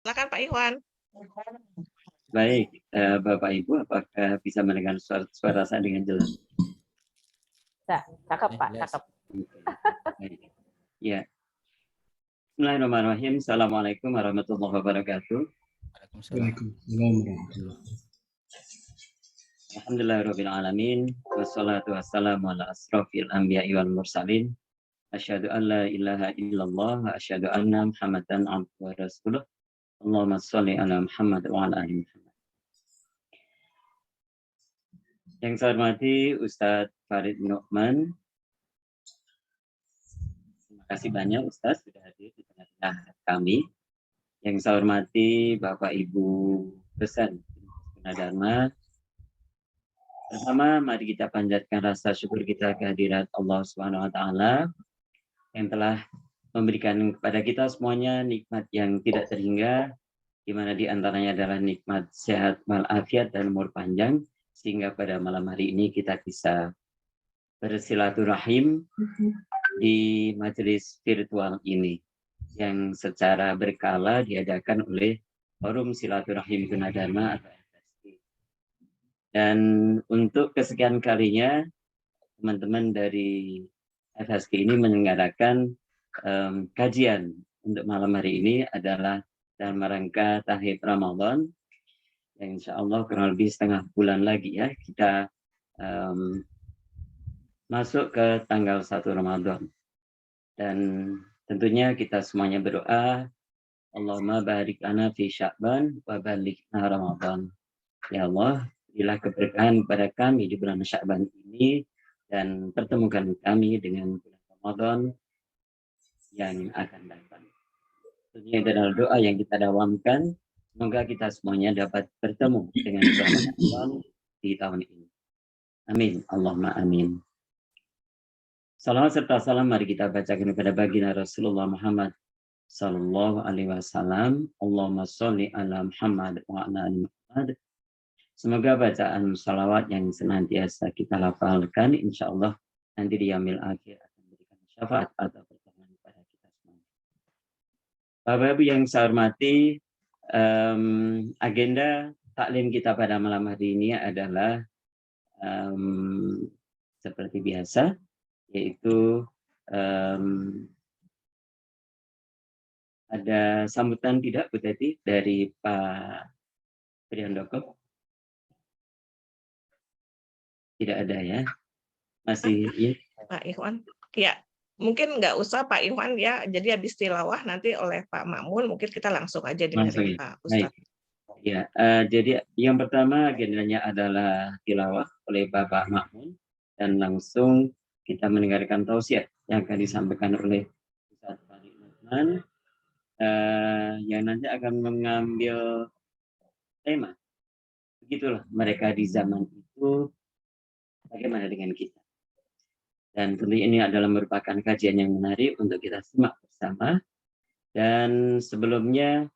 Silakan Pak Iwan. Baik, Bapak Ibu, apakah bisa mendengar suara saya dengan jelas? Cakep Pak, cakep. Baik. Ya. Bismillahirrahmanirrahim. Assalamualaikum warahmatullahi wabarakatuh. Alhamdulillahirrahmanirrahim. Wassalatu wassalamu ala asrafil anbiya'i wal mursalin. Asyhadu an la ilaha illallah wa asyhadu anna Muhammadan abduhu wa rasuluh. Allahumma sholli ala Muhammad wa ala ali Muhammad. Yang saya hormati Ustadz Farid Nu'man. Terima kasih banyak Ustadz sudah hadir di tengah-tengah kami. Yang saya hormati Bapak Ibu Dosen Gunadarma. Pertama, mari kita panjatkan rasa syukur kita kehadirat Allah Subhanahu wa taala yang telah memberikan kepada kita semuanya nikmat yang tidak terhingga, di mana di antaranya adalah nikmat sehat walafiat dan umur panjang, sehingga pada malam hari ini kita bisa bersilaturahim di majelis virtual ini yang secara berkala diadakan oleh Forum Silaturahim Gunadarma atau FSG. Dan untuk kesekian kalinya teman-teman dari FSG ini menyelenggarakan kajian untuk malam hari ini adalah dalam rangka Tahlil Ramadan yang insya Allah kurang lebih setengah bulan lagi ya kita masuk ke tanggal 1 Ramadan. Dan tentunya kita semuanya berdoa, Allahumma barik lana fi Sya'ban wa balighna Ramadan. Ya Allah, berilah keberkahan kepada kami di bulan Sya'ban ini dan pertemukan kami dengan bulan Ramadan yang akan datang. Tentunya adalah doa yang kita dawamkan. Semoga kita semuanya dapat bertemu dengan bulan Ramadan di tahun ini. Amin. Allahumma amin. Salawat serta salam mari kita bacakan kepada baginda Rasulullah Muhammad sallallahu alaihi wasallam. Allahumma sholli ala Muhammad wa ala ali Muhammad. Semoga bacaan salawat yang senantiasa kita lafalkan insya Allah nanti di yaumil akhir akan memberikan syafaat atau pertolongan kepada kita semua. Bapak Ibu yang saya hormati, agenda taklim kita pada malam hari ini adalah seperti biasa, yaitu ada sambutan tidak Bu Teti dari Pak Prihandoko? Tidak ada ya? Masih ya? Pak Iwan. Ya, mungkin nggak usah Pak Iwan ya. Jadi habis tilawah nanti oleh Pak Makmun mungkin kita langsung aja dengerin Pak Ustadz. Ya, jadi yang pertama agendanya adalah tilawah oleh Bapak Makmun dan langsung kita mendengarkan tausiah yang akan disampaikan oleh Ustadz Farid Nu'man yang nanti akan mengambil tema. Begitulah mereka di zaman itu bagaimana dengan kita. Dan tentu ini adalah merupakan kajian yang menarik untuk kita simak bersama. Dan sebelumnya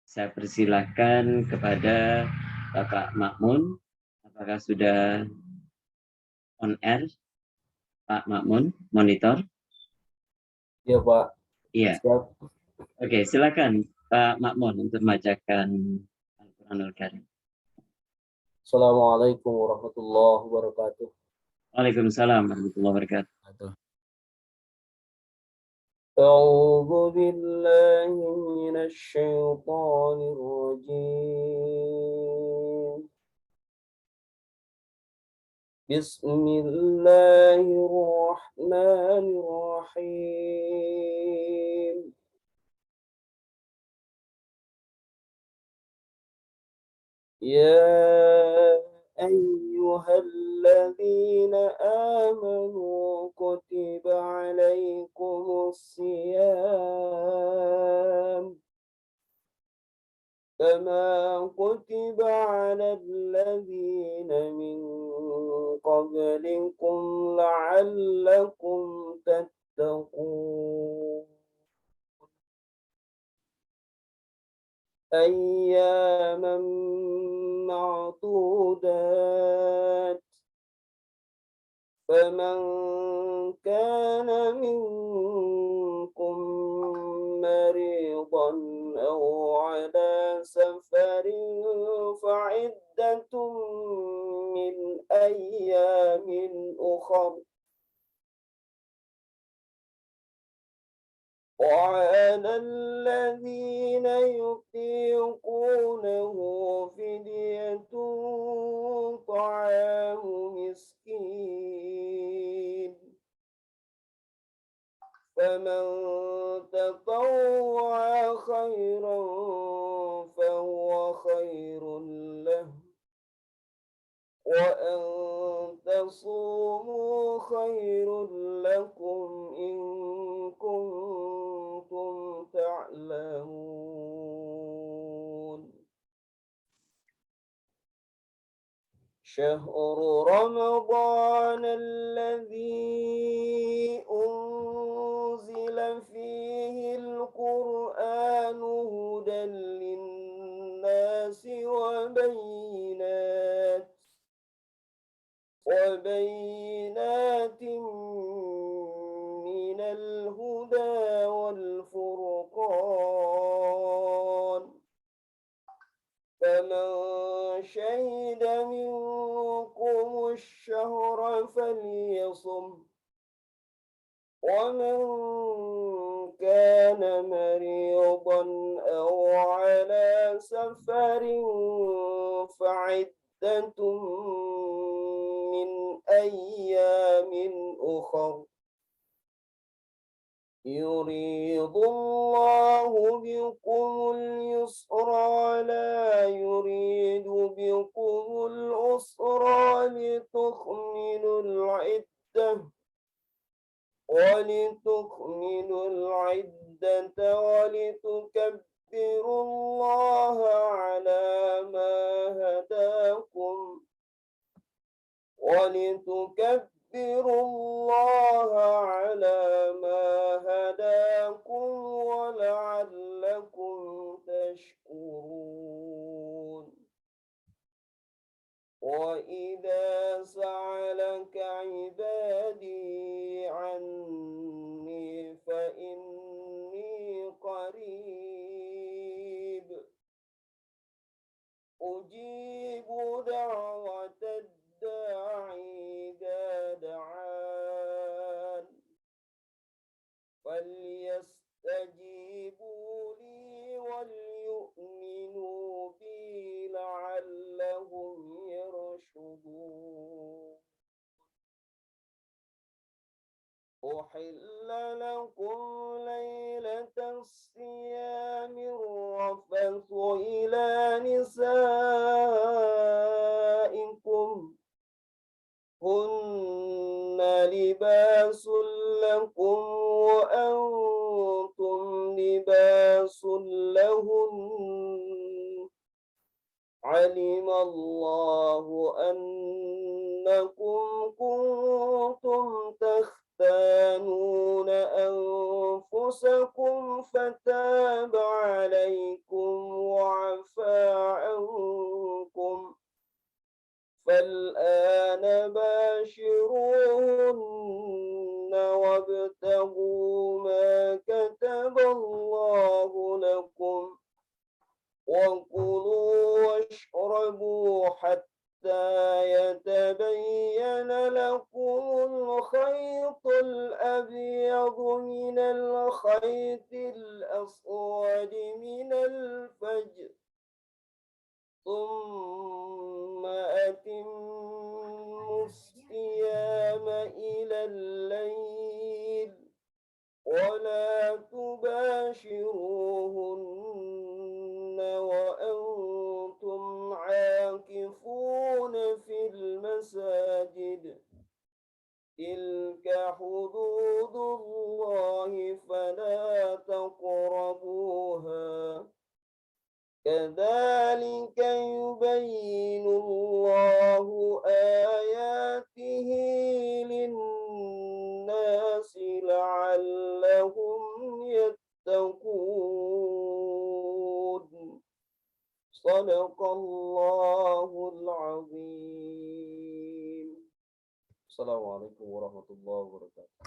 saya persilahkan kepada Bapak Makmun, apakah sudah on air, Pak Makmun, monitor? Iya Pak. Iya. Oke, silakan Pak Makmun untuk membacakan Al-Quranul Karim. Assalamualaikum warahmatullahi wabarakatuh. Waalaikumsalam warahmatullahi wabarakatuh. أعوذ بالله من الشيطان الرجيم. بسم الله الرحمن الرحيم. يا أيها الذين آمنوا كتب عليكم الصيام كما كتب على الذين من قبلكم لعلكم تتقون أياما معدودات فمن كان منكم مريضا مريضا أو على سفر فعدة من أيام أخر وعلى الذين يطيقونه فدية طعام مسكين فمن تطوع خيرا فهو خير له وأن تصوموا خير لكم إن كنتم تعلمون شهر رمضان الذي أنزل فيه القرآن هدى للناس وبينات من الهدى والفرقان فمن شهد منكم الشهر فليصم ومن كان مريضا أو على سفر فعدة من أيام أخر يريد الله بكم اليسر ولا يريد بكم العسر ولتكملوا العدة ولتكبروا الله على ما هداكم ولعلكم تشكرون وإذا سألك عبادي عني فإني قريب أجيب دعوة الداعي إذا دعان فليستجيبوا لي وليؤمنوا بي لعلهم يرشدون أحل لكم ليلة الصيام الرفث إلى نسائكم هن لباس لكم وأنتم لباس لهن علم الله أنكم كنتم تختانون أنفسكم فتاب عليكم وعفى عنكم فالآن باشروهن وابتغوا ما كتب الله لكم وكلوا واشربوا حتى يتبين لكم الخيط الأبيض من الخيط الأسود من الفجر ثم أتموا الصيام إلى الليل ولا تباشروهن وأنتم عاكفون في المساجد تلك حدود الله فلا تقربوها كذلك يبين الله آياته للناس لعلهم يتقون صدق الله العظيم السلام عليكم ورحمة الله وبركاته.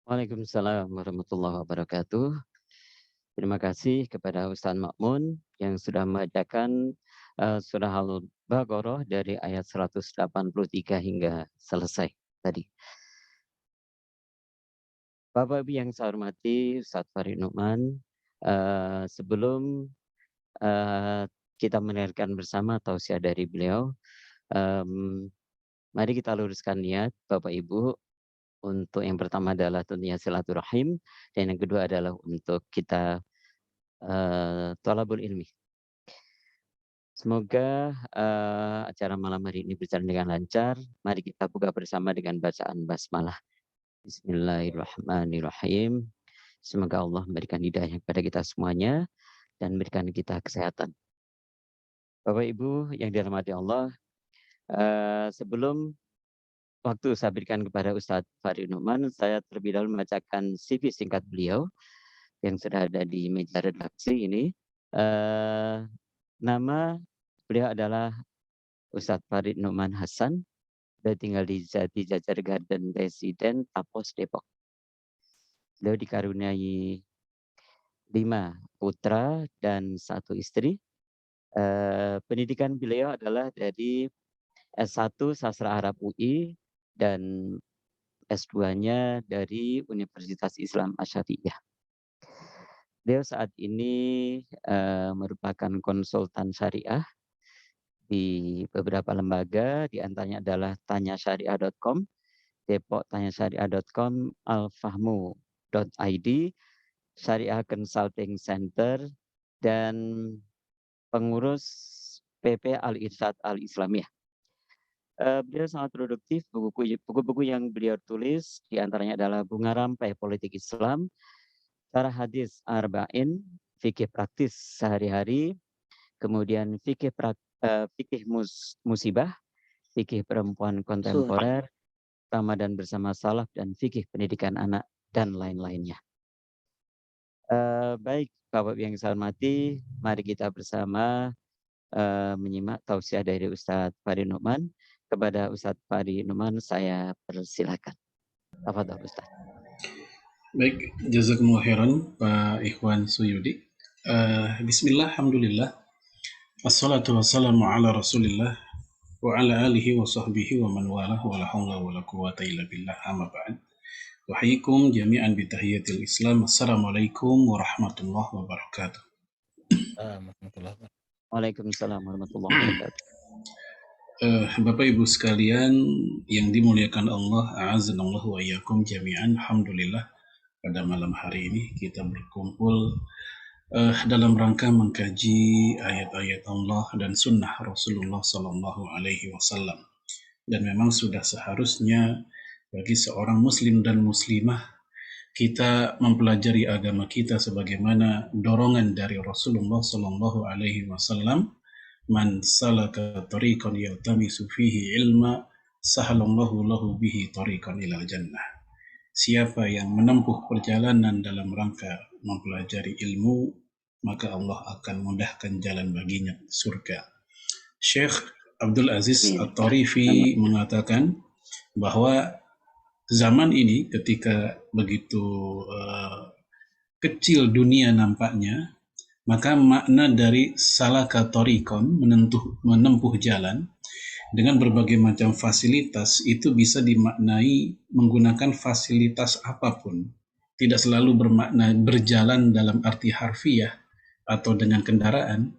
Waalaikumsalam warahmatullahi wabarakatuh. Terima kasih kepada Ustaz Ma'mun yang sudah membacakan surah Al-Baqarah dari ayat 183 hingga selesai tadi. Bapak Ibu yang saya hormati, Ustaz Farid Nu'man, sebelum kita mendengarkan bersama tausiah dari beliau, mari kita luruskan niat Bapak Ibu. Untuk yang pertama adalah tentunya silaturahim, dan yang kedua adalah untuk kita thalabul ilmi. Semoga acara malam hari ini berjalan dengan lancar. Mari kita buka bersama dengan bacaan basmalah. Bismillahirrahmanirrahim. Semoga Allah memberikan hidayah kepada kita semuanya dan memberikan kita kesehatan. Bapak Ibu yang dirahmati Allah, sebelum waktu saya berikan kepada Ustadz Farid Nu'man, saya terlebih dahulu membacakan CV singkat beliau yang sudah ada di meja redaksi ini. Nama beliau adalah Ustadz Farid Nu'man Hasan. Beliau tinggal di Jati Jajar Garden Residen, Tapos, Depok. Beliau dikaruniai 5 putra dan 1 istri. Pendidikan beliau adalah dari S1 Sastra Arab UI dan S2-nya dari Universitas Islam Asy'ariyah. Beliau saat ini merupakan konsultan syariah di beberapa lembaga, di antaranya adalah tanyasyariah.com, Depok tanyasyariah.com, alfahmu.id, Syariah Consulting Center, dan pengurus PP Al-Irsyad Al-Islamiyah. Beliau sangat produktif, buku-buku yang beliau tulis diantaranya adalah Bunga Rampai Politik Islam, Syarah Hadis Arba'in, Fikih Praktis Sehari-hari, kemudian Fikih Musibah, Fikih Perempuan Kontemporer, Ramadan Bersama Salaf, dan Fikih Pendidikan Anak, dan lain-lainnya. Baik, Bapak yang saya hormati, mari kita bersama menyimak tausiah dari Ustadz Farid Nu'man. Kepada Ustadz Farid Nu'man, saya persilakan. Tafadhol Ustadz. Baik, jazakumullah khairan Pak Ikhwan Suyudi. Bismillah, alhamdulillah. Wassalatu wassalamu ala Rasulillah wa ala alihi wa sahbihi wa man walah wa la haula wa la quwwata illa billah, amma ba'd. Wahaikum jami'an bitahiyatil Islam. Assalamualaikum warahmatullahi wabarakatuh. Waalaikumsalam warahmatullahi wabarakatuh. Bapak Ibu sekalian yang dimuliakan Allah, a'azanallah wa iyyakum jami'an. Alhamdulillah, pada malam hari ini kita berkumpul dalam rangka mengkaji ayat-ayat Allah dan sunnah Rasulullah Sallallahu Alaihi Wasallam. Dan memang sudah seharusnya bagi seorang muslim dan muslimah kita mempelajari agama kita sebagaimana dorongan dari Rasulullah Sallallahu Alaihi Wasallam. Man salaka tariqan yaltamisu fihi ilma sahalallahu lahu bihi tariqan ilal jannah. Siapa yang menempuh perjalanan dalam rangka mempelajari ilmu, maka Allah akan mudahkan jalan baginya surga. Syekh Abdul Aziz At-Tarifi mengatakan bahwa zaman ini ketika begitu kecil dunia nampaknya, maka makna dari salaka tariqan, menempuh jalan dengan berbagai macam fasilitas, itu bisa dimaknai menggunakan fasilitas apapun. Tidak selalu bermakna berjalan dalam arti harfiah atau dengan kendaraan,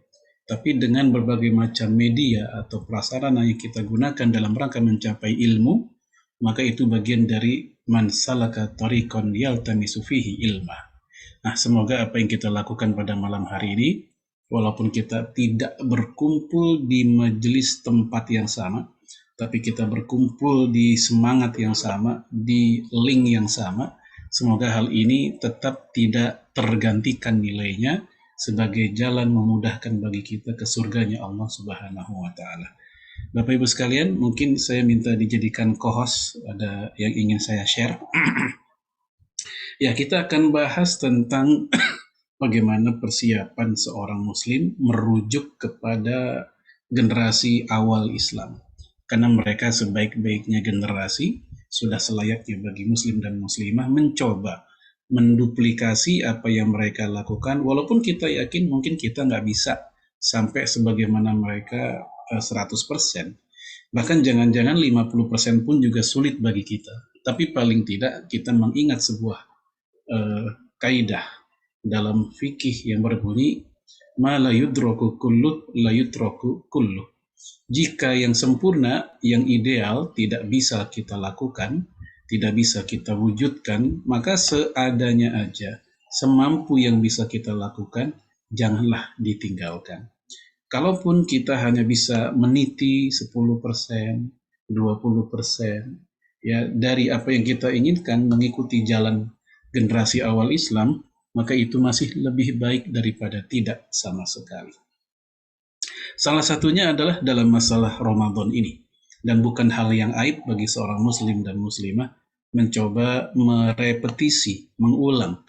tapi dengan berbagai macam media atau prasarana yang kita gunakan dalam rangka mencapai ilmu, maka itu bagian dari man salaka tariqan yaltamisu fihi ilma. Nah, semoga apa yang kita lakukan pada malam hari ini, walaupun kita tidak berkumpul di majelis tempat yang sama, tapi kita berkumpul di semangat yang sama, di link yang sama, semoga hal ini tetap tidak tergantikan nilainya sebagai jalan memudahkan bagi kita ke surganya Allah Subhanahu wa Ta'ala. Bapak Ibu sekalian, mungkin saya minta dijadikan co-host, ada yang ingin saya share. Ya, kita akan bahas tentang bagaimana persiapan seorang muslim merujuk kepada generasi awal Islam. Karena mereka sebaik-baiknya generasi, sudah selayaknya bagi muslim dan muslimah mencoba menduplikasi apa yang mereka lakukan, walaupun kita yakin mungkin kita nggak bisa sampai sebagaimana mereka 100%. Bahkan jangan-jangan 50% pun juga sulit bagi kita. Tapi paling tidak kita mengingat sebuah kaidah dalam fikih yang berbunyi ma la yudraku kullu la yutraku kullu. Jika yang sempurna, yang ideal tidak bisa kita lakukan, tidak bisa kita wujudkan, maka seadanya aja, semampu yang bisa kita lakukan, janganlah ditinggalkan. Kalaupun kita hanya bisa meniti 10%, 20%, ya dari apa yang kita inginkan mengikuti jalan generasi awal Islam, maka itu masih lebih baik daripada tidak sama sekali. Salah satunya adalah dalam masalah Ramadan ini. Dan bukan hal yang aib bagi seorang muslim dan muslimah mencoba merepetisi, mengulang,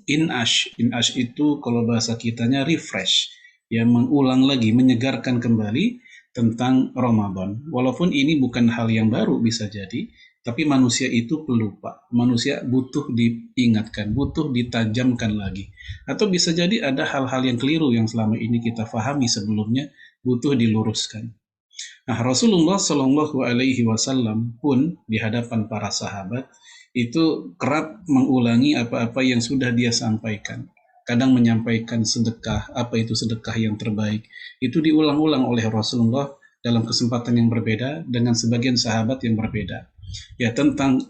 in'ash itu kalau bahasa kitanya refresh, ya mengulang lagi, menyegarkan kembali tentang Ramadan. Walaupun ini bukan hal yang baru bisa jadi, tapi manusia itu pelupa. Manusia butuh diingatkan, butuh ditajamkan lagi. Atau bisa jadi ada hal-hal yang keliru yang selama ini kita fahami sebelumnya, butuh diluruskan. Nah, Rasulullah Shallallahu Alaihi Wasallam pun di hadapan para sahabat itu kerap mengulangi apa-apa yang sudah dia sampaikan. Kadang menyampaikan sedekah, apa itu sedekah yang terbaik. Itu diulang-ulang oleh Rasulullah dalam kesempatan yang berbeda dengan sebagian sahabat yang berbeda. Ya, tentang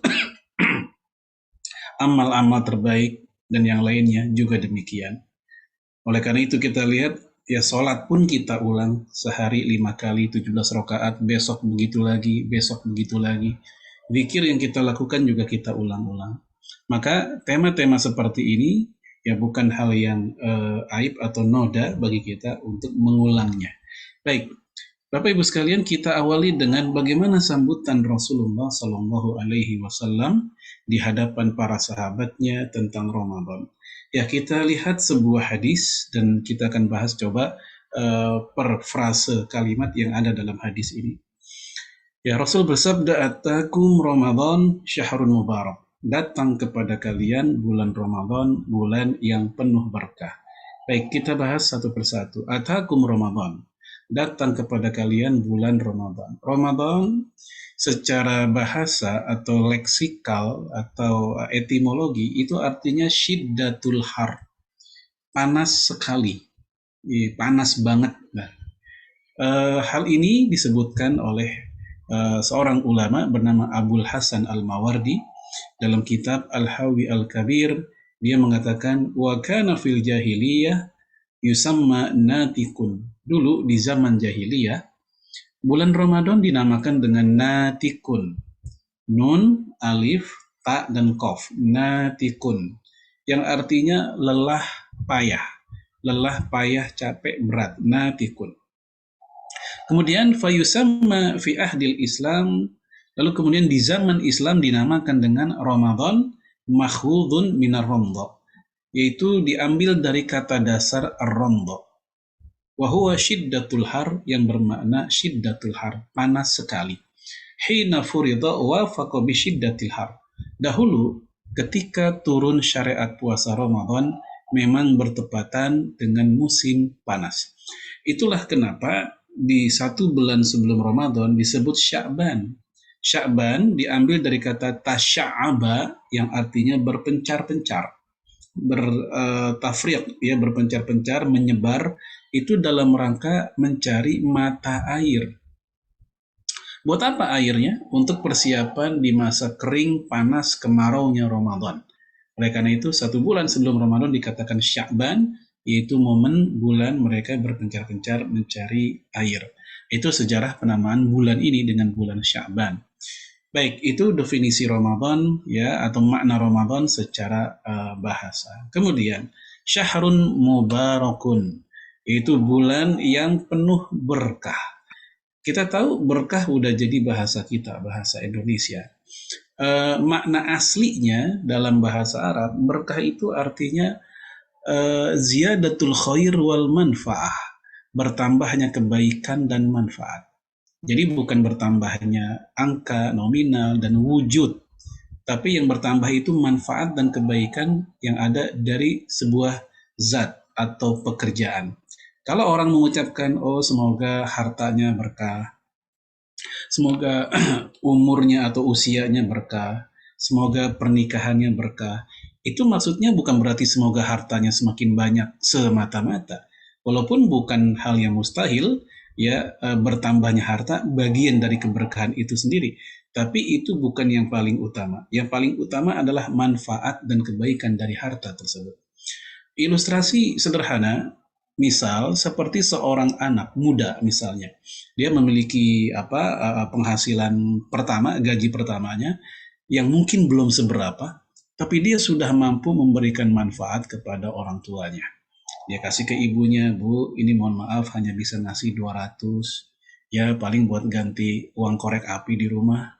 amal-amal terbaik dan yang lainnya juga demikian. Oleh karena itu kita lihat, ya sholat pun kita ulang sehari 5 kali, 17 rakaat, besok begitu lagi, besok begitu lagi. Zikir yang kita lakukan juga kita ulang-ulang. Maka tema-tema seperti ini ya bukan hal yang aib atau noda bagi kita untuk mengulangnya. Baik, Bapak Ibu sekalian, kita awali dengan bagaimana sambutan Rasulullah Shallallahu Alaihi Wasallam di hadapan para sahabatnya tentang Ramadan. Ya, kita lihat sebuah hadis dan kita akan bahas coba per frase kalimat yang ada dalam hadis ini. Ya, Rasul bersabda, "Atakum Ramadan syahrun mubarak." Datang kepada kalian bulan Ramadan, bulan yang penuh berkah. Baik, kita bahas satu persatu. Atakum Ramadan. Datang kepada kalian bulan Ramadan. Ramadan secara bahasa atau leksikal atau etimologi itu artinya syiddatul har. Panas sekali. Panas banget. Nah, hal ini disebutkan oleh seorang ulama bernama Abul Hasan Al-Mawardi dalam kitab Al-Hawi Al-Kabir. Dia mengatakan wa kana fil jahiliyah yusamma natikun. Dulu di zaman jahiliyah bulan Ramadan dinamakan dengan natikun. Nun, alif, ta, dan kof. Natikun. Yang artinya lelah payah. Lelah payah capek berat. Natikun. Kemudian fayusamma fi ahdil Islam. Lalu kemudian di zaman Islam dinamakan dengan Ramadan makhudun minar ramdha. Yaitu diambil dari kata dasar ar-ramdha. Wahuwa syiddatul har, yang bermakna syiddatul har, panas sekali. Hina furida wafaqa bi syiddatil har. Dahulu ketika turun syariat puasa Ramadan memang bertepatan dengan musim panas. Itulah kenapa di 1 bulan sebelum Ramadan disebut Sya'ban. Sya'ban diambil dari kata tasya'aba yang artinya berpencar-pencar. Bertafriq, ya, berpencar-pencar, menyebar, itu dalam rangka mencari mata air. Buat apa airnya? Untuk persiapan di masa kering, panas, kemaraunya Ramadan. Oleh karena itu 1 bulan sebelum Ramadan dikatakan Sya'ban, yaitu momen bulan mereka berpencar-pencar mencari air. Itu sejarah penamaan bulan ini dengan bulan Sya'ban. Baik, itu definisi Ramadan, ya, atau makna Ramadan secara bahasa. Kemudian syahrun mubarakun, yaitu bulan yang penuh berkah. Kita tahu berkah udah jadi bahasa kita, bahasa Indonesia. Makna aslinya dalam bahasa Arab, berkah itu artinya ziyadatul khair wal manfaah, bertambahnya kebaikan dan manfaat. Jadi bukan bertambahnya angka, nominal, dan wujud, tapi yang bertambah itu manfaat dan kebaikan yang ada dari sebuah zat atau pekerjaan. Kalau orang mengucapkan, oh semoga hartanya berkah, semoga umurnya atau usianya berkah, semoga pernikahannya berkah, itu maksudnya bukan berarti semoga hartanya semakin banyak semata-mata. Walaupun bukan hal yang mustahil, ya bertambahnya harta bagian dari keberkahan itu sendiri. Tapi itu bukan yang paling utama. Yang paling utama adalah manfaat dan kebaikan dari harta tersebut. Ilustrasi sederhana, misal seperti seorang anak muda misalnya, dia memiliki penghasilan pertama, gaji pertamanya yang mungkin belum seberapa, tapi dia sudah mampu memberikan manfaat kepada orang tuanya. Dia kasih ke ibunya, Bu, ini mohon maaf hanya bisa ngasih 200, ya paling buat ganti uang korek api di rumah.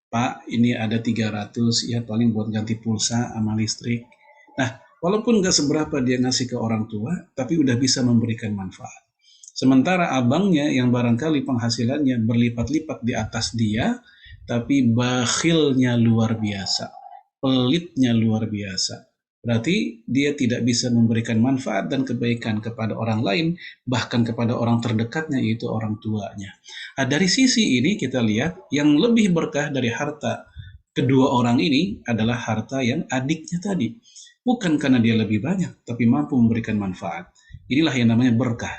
Pak, ini ada 300, ya paling buat ganti pulsa sama listrik. Nah, walaupun nggak seberapa dia ngasih ke orang tua, tapi udah bisa memberikan manfaat. Sementara abangnya yang barangkali penghasilannya berlipat-lipat di atas dia, tapi bakhilnya luar biasa, pelitnya luar biasa. Berarti dia tidak bisa memberikan manfaat dan kebaikan kepada orang lain, bahkan kepada orang terdekatnya, yaitu orang tuanya. Nah, dari sisi ini kita lihat yang lebih berkah dari harta kedua orang ini adalah harta yang adiknya tadi. Bukan karena dia lebih banyak, tapi mampu memberikan manfaat. Inilah yang namanya berkah.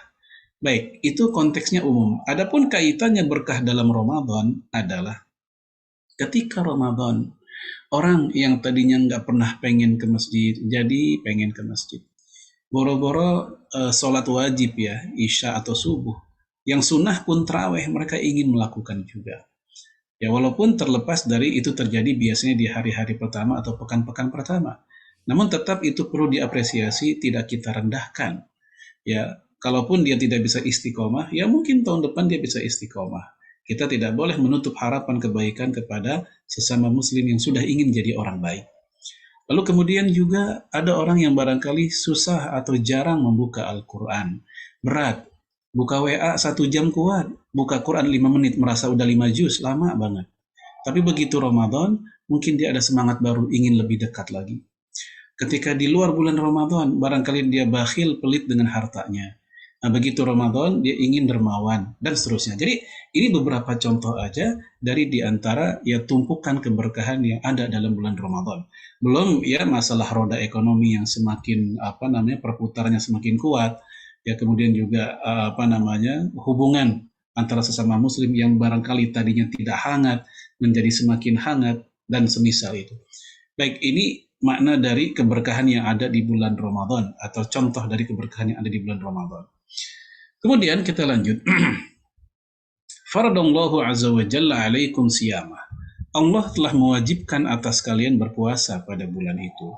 Baik, itu konteksnya umum. Adapun kaitannya berkah dalam Ramadan adalah ketika Ramadan, orang yang tadinya nggak pernah pengen ke masjid, jadi pengen ke masjid. Boro-boro sholat wajib ya, isya atau subuh. Yang sunnah pun terawih, mereka ingin melakukan juga. Ya walaupun terlepas dari itu terjadi biasanya di hari-hari pertama atau pekan-pekan pertama. Namun tetap itu perlu diapresiasi, tidak kita rendahkan. Ya, kalaupun dia tidak bisa istiqomah, ya mungkin tahun depan dia bisa istiqomah. Kita tidak boleh menutup harapan kebaikan kepada sesama muslim yang sudah ingin jadi orang baik. Lalu kemudian juga ada orang yang barangkali susah atau jarang membuka Al-Quran. Berat. Buka WA 1 jam kuat. Buka Quran 5 menit merasa udah 5 juz. Lama banget. Tapi begitu Ramadan, mungkin dia ada semangat baru ingin lebih dekat lagi. Ketika di luar bulan Ramadan, barangkali dia bakhil, pelit dengan hartanya. Nah, begitu Ramadan, dia ingin dermawan, dan seterusnya. Jadi, ini beberapa contoh aja dari diantara ya tumpukan keberkahan yang ada dalam bulan Ramadan. Belum ya masalah roda ekonomi yang semakin perputarannya semakin kuat, ya kemudian juga hubungan antara sesama muslim yang barangkali tadinya tidak hangat menjadi semakin hangat dan semisal itu. Baik, ini makna dari keberkahan yang ada di bulan Ramadan atau contoh dari keberkahan yang ada di bulan Ramadan. Kemudian kita lanjut. Faradallahu azza wa jalla alaikum siyamah. Allah telah mewajibkan atas kalian berpuasa pada bulan itu.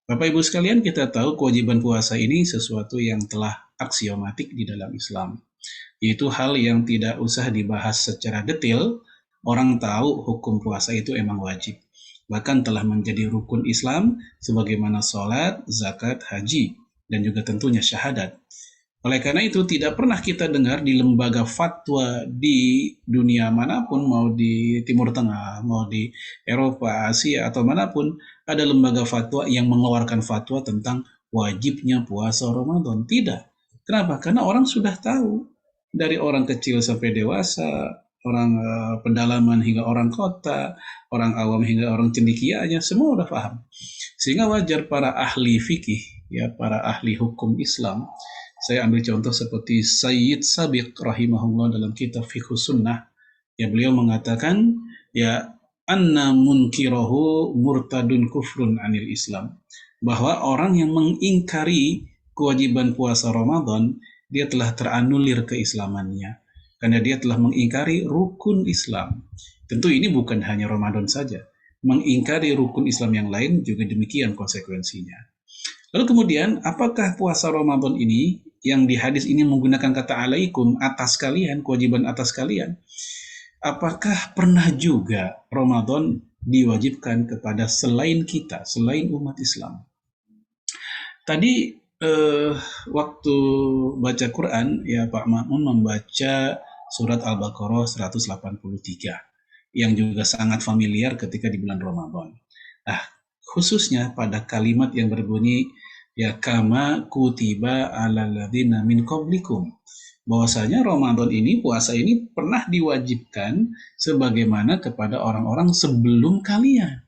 Bapak Ibu sekalian, kita tahu kewajiban puasa ini sesuatu yang telah aksiomatik di dalam Islam. Yaitu hal yang tidak usah dibahas secara detail, orang tahu hukum puasa itu emang wajib. Bahkan telah menjadi rukun Islam sebagaimana sholat, zakat, haji, dan juga tentunya syahadat. Oleh karena itu tidak pernah kita dengar di lembaga fatwa di dunia manapun, mau di Timur Tengah, mau di Eropa, Asia, atau manapun, ada lembaga fatwa yang mengeluarkan fatwa tentang wajibnya puasa Ramadan. Tidak. Kenapa? Karena orang sudah tahu. Dari orang kecil sampai dewasa, orang pedalaman hingga orang kota, orang awam hingga orang cendekianya, semua udah paham. Sehingga wajar para ahli fikih, ya para ahli hukum Islam. Saya ambil contoh seperti Sayyid Sabiq rahimahullah dalam kitab Fiqh Sunnah. Ya beliau mengatakan, ya anna munkirahu murtadun kufrun anil Islam. Bahwa orang yang mengingkari kewajiban puasa Ramadan, dia telah teranulir keislamannya. Karena dia telah mengingkari rukun Islam. Tentu ini bukan hanya Ramadan saja. Mengingkari rukun Islam yang lain juga demikian konsekuensinya. Lalu kemudian, apakah puasa Ramadan ini yang di hadis ini menggunakan kata alaikum, atas kalian, kewajiban atas kalian? Apakah pernah juga Ramadan diwajibkan kepada selain kita, selain umat Islam? Tadi waktu baca Quran, ya Pak Ma'mun membaca surat Al-Baqarah 183, yang juga sangat familiar ketika di bulan Ramadan. Nah, khususnya pada kalimat yang berbunyi ya kama kutiba alal ladzina min qablikum. Bahwasanya Ramadan ini, puasa ini pernah diwajibkan sebagaimana kepada orang-orang sebelum kalian.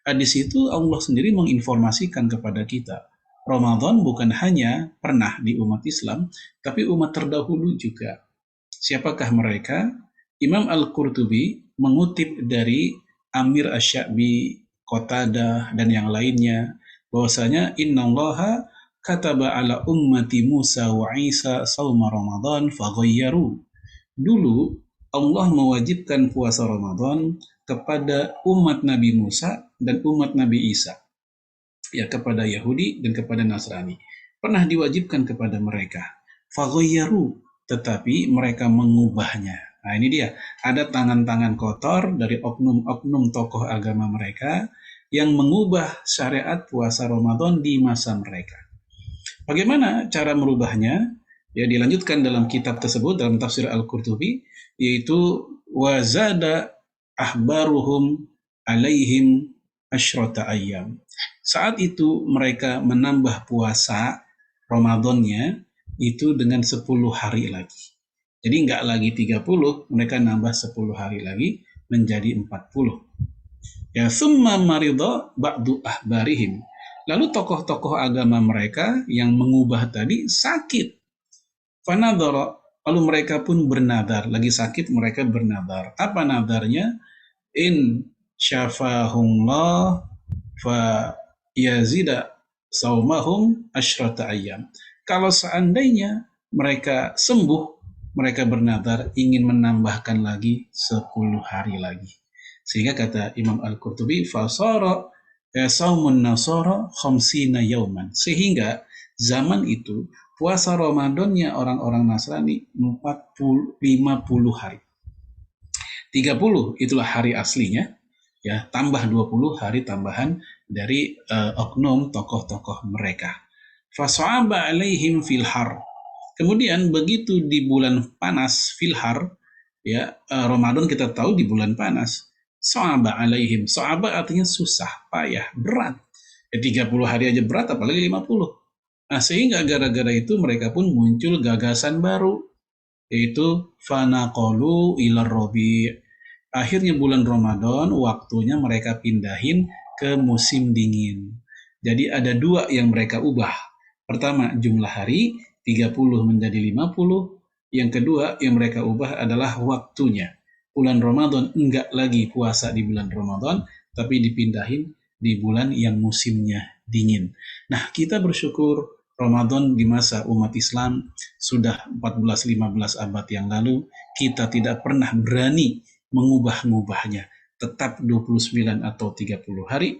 Di situ Allah sendiri menginformasikan kepada kita, Ramadan bukan hanya pernah di umat Islam, tapi umat terdahulu juga. Siapakah mereka? Imam Al-Qurtubi mengutip dari Amir Asy-Sya'bi, Qatadah, dan yang lainnya, bahwasanya innallaha kataba ala ummati Musa wa Isa sauma Ramadan faghayyaru. Dulu Allah mewajibkan puasa Ramadan kepada umat Nabi Musa dan umat Nabi Isa, ya, kepada Yahudi dan kepada Nasrani. Pernah diwajibkan kepada mereka. Faghayyaru, tetapi mereka mengubahnya. Nah, ini dia, ada tangan-tangan kotor dari oknum-oknum tokoh agama mereka yang mengubah syariat puasa Ramadan di masa mereka. Bagaimana cara merubahnya? Ya, dilanjutkan dalam kitab tersebut, dalam tafsir Al-Qurtubi, yaitu wazada ahbaruhum alaihim asyrata ayyam. Saat itu mereka menambah puasa Ramadannya itu dengan 10 hari lagi. Jadi nggak lagi 30, mereka nambah 10 hari lagi menjadi 40. Ya, summa maridha ba'du ahbarihim. Lalu tokoh-tokoh agama mereka yang mengubah tadi sakit. Fanadhara, lalu mereka pun bernadar, lagi sakit mereka bernadar. Apa nadarnya? In syafahumullah fa yazida saumahum asyrata ayyam. Kalau seandainya mereka sembuh, mereka bernadar ingin menambahkan lagi 10 hari lagi. Sehingga kata Imam Al-Qurtubi, fasara saumun nasara khamsina yauman. Sehingga zaman itu puasa Ramadannya orang-orang Nasrani 50 hari. 30 itulah hari aslinya, ya, tambah 20 hari tambahan dari oknum tokoh-tokoh mereka. Fas'aba alaihim fil har. Kemudian begitu di bulan panas fil har, ya, Ramadan kita tahu di bulan panas. Sa'aba alaihim. Sa'aba artinya susah, payah, berat. Ya, 30 hari aja berat, apalagi 50. Nah, sehingga gara-gara itu mereka pun muncul gagasan baru, yaitu fanaqalu ila rabi'. Akhirnya bulan Ramadan waktunya mereka pindahin ke musim dingin. Jadi ada 2 yang mereka ubah. Pertama, jumlah hari 30 menjadi 50. Yang kedua yang mereka ubah adalah waktunya. Bulan Ramadan enggak lagi puasa di bulan Ramadan, tapi dipindahin di bulan yang musimnya dingin. Nah, kita bersyukur Ramadan di masa umat Islam sudah 14-15 abad yang lalu, kita tidak pernah berani mengubah-ngubahnya. Tetap 29 atau 30 hari.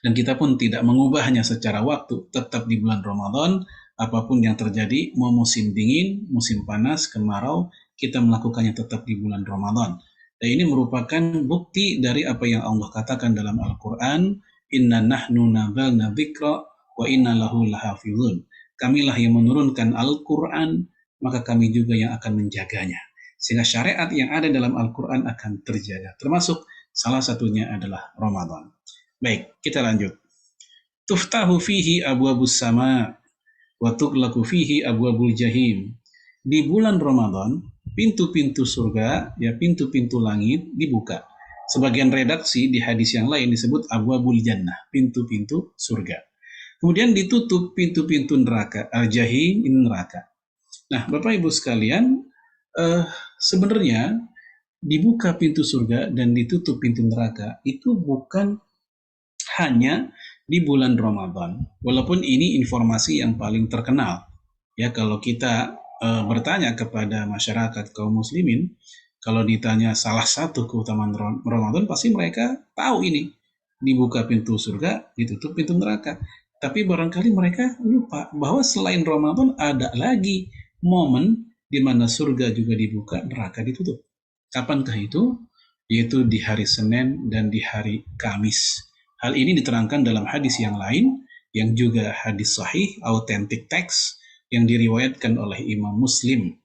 Dan kita pun tidak mengubahnya secara waktu, tetap di bulan Ramadan. Apapun yang terjadi, mau musim dingin, musim panas, kemarau, kita melakukannya tetap di bulan Ramadan. Dan ini merupakan bukti dari apa yang Allah katakan dalam Al-Quran, Inna nahnu nabalna dzikra wa inna lahu lahafizun. Kamilah yang menurunkan Al-Quran, maka kami juga yang akan menjaganya. Sehingga syariat yang ada dalam Al-Quran akan terjaga. Termasuk salah satunya adalah Ramadan. Baik, kita lanjut. Tuftahu fihi abwabus sama wa tughlaqu fihi abwabul jahim. Di bulan Ramadan, pintu-pintu surga, ya, pintu-pintu langit dibuka. Sebagian redaksi di hadis yang lain disebut abwabul jannah, pintu-pintu surga. Kemudian ditutup pintu-pintu neraka, al-jahim, ini neraka. Nah, Bapak Ibu sekalian, sebenarnya dibuka pintu surga dan ditutup pintu neraka itu bukan hanya di bulan Ramadan. Walaupun ini informasi yang paling terkenal. Ya, kalau kita bertanya kepada masyarakat kaum muslimin, kalau ditanya salah satu keutamaan Ramadan, pasti mereka tahu ini. Dibuka pintu surga, ditutup pintu neraka. Tapi barangkali mereka lupa bahwa selain Ramadan ada lagi momen di mana surga juga dibuka, neraka ditutup. Kapankah itu? Yaitu di hari Senin dan di hari Kamis. Hal ini diterangkan dalam hadis yang lain, yang juga hadis sahih, authentic text, yang diriwayatkan oleh Imam Muslim.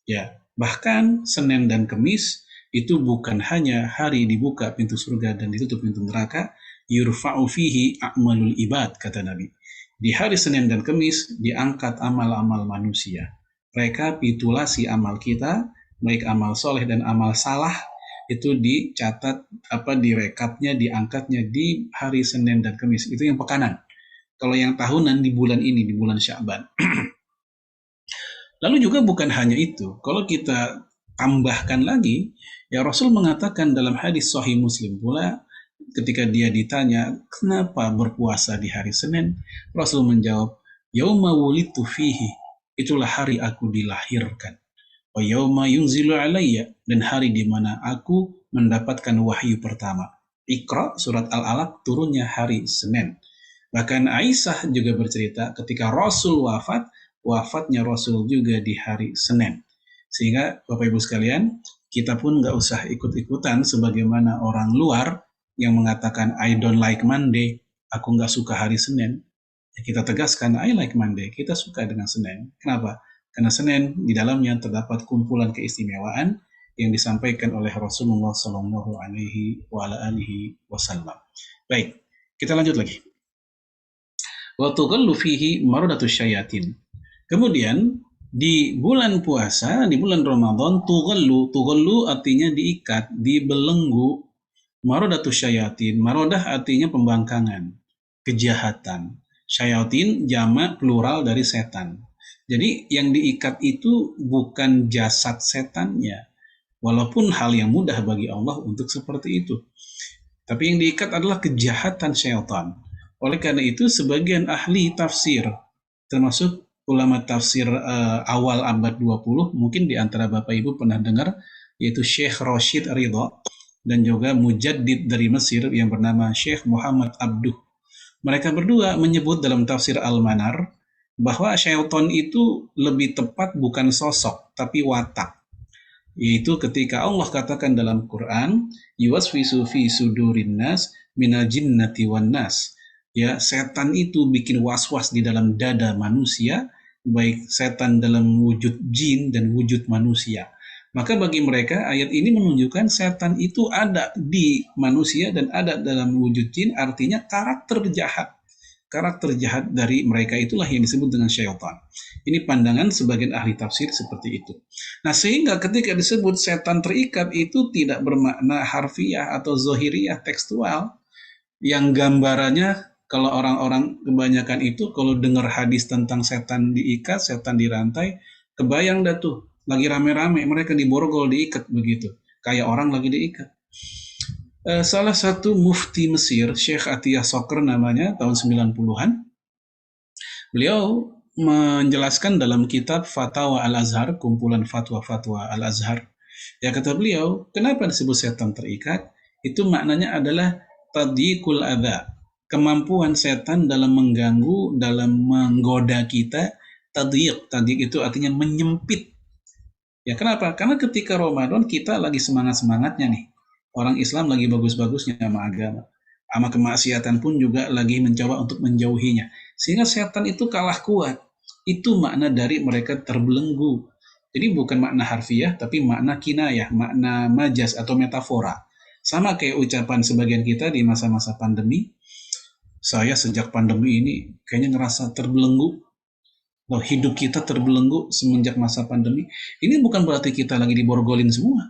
Ya, bahkan Senin dan Kamis itu bukan hanya hari dibuka pintu surga dan ditutup pintu neraka, yurfa'u fihi a'malul ibad, kata Nabi. Di hari Senin dan Kamis diangkat amal-amal manusia. Rekapitulasi amal kita, baik amal soleh dan amal salah, itu dicatat, direkapnya, diangkatnya di hari Senin dan Kamis. Itu yang pekanan. Kalau yang tahunan di bulan ini, di bulan Sya'ban. Lalu juga bukan hanya itu. Kalau kita tambahkan lagi, ya Rasul mengatakan dalam hadis Sahih Muslim pula, ketika dia ditanya, kenapa berpuasa di hari Senin? Rasul menjawab, yauma wulidtu fihi, itulah hari aku dilahirkan. Wa yauma yunzilu alayya, dan hari di mana aku mendapatkan wahyu pertama. Iqra, surat Al-Alaq, turunnya hari Senin. Bahkan Aisyah juga bercerita ketika Rasul wafatnya Rasul juga di hari Senin. Sehingga Bapak Ibu sekalian, kita pun nggak usah ikut-ikutan sebagaimana orang luar yang mengatakan I don't like Monday, aku nggak suka hari Senin. Ya, kita tegaskan I like Monday, kita suka dengan Senin. Kenapa? Karena Senin di dalamnya terdapat kumpulan keistimewaan yang disampaikan oleh Rasulullah Shallallahu Alaihi Wasallam. Baik, kita lanjut lagi. Wa tughallu fihi maradatus syayatin. Kemudian di bulan puasa, di bulan Ramadan, tughallu artinya diikat, dibelenggu. Maradatus syayatin, marodah artinya pembangkangan, kejahatan. Syayatin jamak plural dari setan. Jadi yang diikat itu bukan jasad setannya, walaupun hal yang mudah bagi Allah untuk seperti itu. Tapi yang diikat adalah kejahatan syaitan. Oleh karena itu sebagian ahli tafsir, termasuk ulama tafsir awal abad 20, mungkin di antara Bapak Ibu pernah dengar, yaitu Syekh Rashid Ridha, dan juga mujaddid dari Mesir yang bernama Syekh Muhammad Abduh. Mereka berdua menyebut dalam tafsir Al-Manar bahwa syaitan itu lebih tepat bukan sosok, tapi watak. Yaitu ketika Allah katakan dalam Quran, yuwaswisu fi sudurin nas minal jinnati wan nas. Ya, setan itu bikin was-was di dalam dada manusia, baik setan dalam wujud jin dan wujud manusia. Maka bagi mereka ayat ini menunjukkan setan itu ada di manusia dan ada dalam wujud jin, artinya karakter jahat. Karakter jahat dari mereka itulah yang disebut dengan syaitan. Ini pandangan sebagian ahli tafsir seperti itu. Nah, sehingga ketika disebut setan terikat itu tidak bermakna harfiah atau zohiriyah tekstual, yang gambarannya kalau orang-orang kebanyakan itu kalau dengar hadis tentang setan diikat, setan dirantai, kebayang dah tuh lagi rame-rame mereka diborgol diikat begitu, kayak orang lagi diikat. Salah satu mufti Mesir, Syekh Atiyah Sokr namanya, tahun 90-an, beliau menjelaskan dalam kitab Fatwa Al-Azhar, kumpulan fatwa-fatwa Al-Azhar. Ya, kata beliau, kenapa disebut setan terikat? Itu maknanya adalah tadyiqul adza, kemampuan setan dalam mengganggu, dalam menggoda kita. Tadyiq itu artinya menyempit. Ya, kenapa? Karena ketika Ramadan kita lagi semangat-semangatnya nih. Orang Islam lagi bagus-bagusnya sama agama. Sama kemaksiatan pun juga lagi mencoba untuk menjauhinya. Sehingga setan itu kalah kuat. Itu makna dari mereka terbelenggu. Jadi bukan makna harfiah, tapi makna kinayah, makna majas atau metafora. Sama kayak ucapan sebagian kita di masa-masa pandemi. Saya sejak pandemi ini kayaknya ngerasa terbelenggu. Loh, hidup kita terbelenggu semenjak masa pandemi. Ini bukan berarti kita lagi diborgolin semua.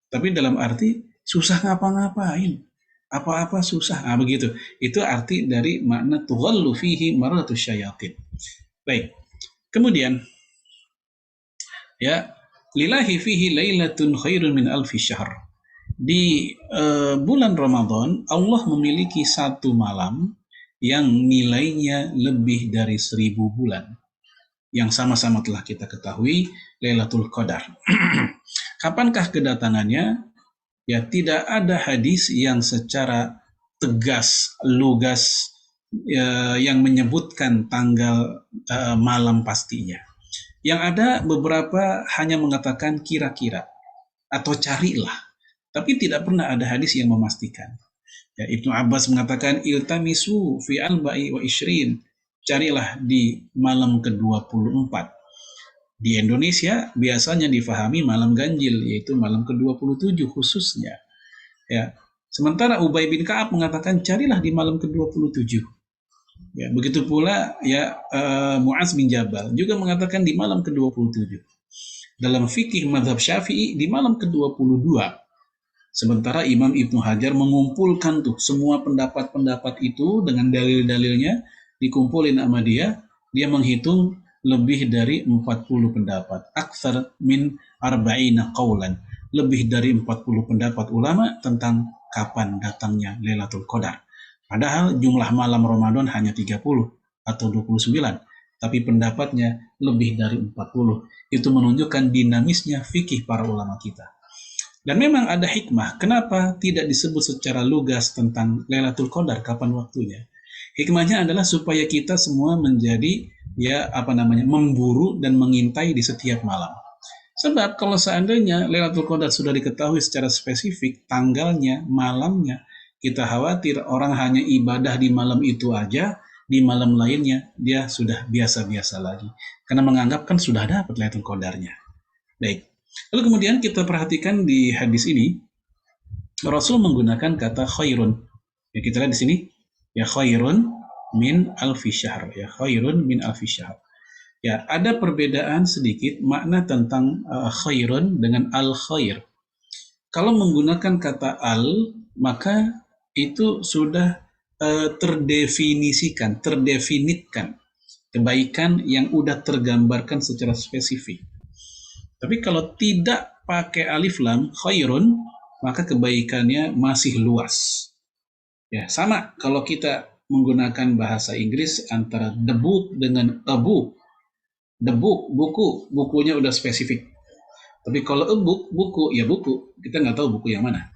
Tapi dalam arti susah ngapa-ngapain. Apa-apa susah. Nah, begitu. Itu arti dari makna tughallu fihi maradatus syayatin. Baik. Kemudian, ya, lillahi fihi lailatun khairun min alfi syahr. Di bulan Ramadan, Allah memiliki satu malam yang nilainya lebih dari 1000 bulan. Yang sama-sama telah kita ketahui, Lailatul Qadar. Kapankah kedatangannya? Ya, tidak ada hadis yang secara tegas, lugas, yang menyebutkan tanggal malam pastinya. Yang ada beberapa hanya mengatakan kira-kira atau carilah, tapi tidak pernah ada hadis yang memastikan. Ya, Ibnu Abbas mengatakan iltamisu fi alba'i wa ishrin, carilah di malam ke-24. Di Indonesia biasanya difahami malam ganjil, yaitu malam ke-27 khususnya. Ya, Sementara Ubay bin Ka'ab mengatakan carilah di malam ke-27. Ya, begitu pula ya Mu'az bin Jabal juga mengatakan di malam ke-27. Dalam fikih mazhab Syafi'i di malam ke-22. Sementara Imam Ibnu Hajar mengumpulkan tuh semua pendapat-pendapat itu dengan dalil-dalilnya, dikumpulin sama dia menghitung lebih dari 40 pendapat. Aktsar min arba'ina qaulan. Lebih dari 40 pendapat ulama tentang kapan datangnya Lailatul Qadar. Padahal jumlah malam Ramadan hanya 30 atau 29, tapi pendapatnya lebih dari 40. Itu menunjukkan dinamisnya fikih para ulama kita. Dan memang ada hikmah, kenapa tidak disebut secara lugas tentang Lailatul Qadar, kapan waktunya. Hikmahnya adalah supaya kita semua menjadi memburu dan mengintai di setiap malam. Sebab kalau seandainya Lailatul Qadar sudah diketahui secara spesifik, tanggalnya, malamnya, kita khawatir orang hanya ibadah di malam itu aja, di malam lainnya dia sudah biasa-biasa lagi. Karena menganggap kan sudah dapat Lailatul Qadarnya. Baik. Lalu kemudian kita perhatikan di hadis ini, Rasul menggunakan kata khairun. Ya, kita lihat di sini, ya khairun min alfi syahr. Ya khairun min alfi syahr. Ya, ada perbedaan sedikit makna tentang khairun dengan al-khair. Kalau menggunakan kata al, maka itu sudah terdefinisikan, terdefinitkan kebaikan yang udah tergambarkan secara spesifik. Tapi kalau tidak pakai alif lam, khairun, maka kebaikannya masih luas. Ya, sama kalau kita menggunakan bahasa Inggris antara the book dengan a book. The book, bukunya udah spesifik. Tapi kalau a book, buku, ya buku. Kita nggak tahu buku yang mana.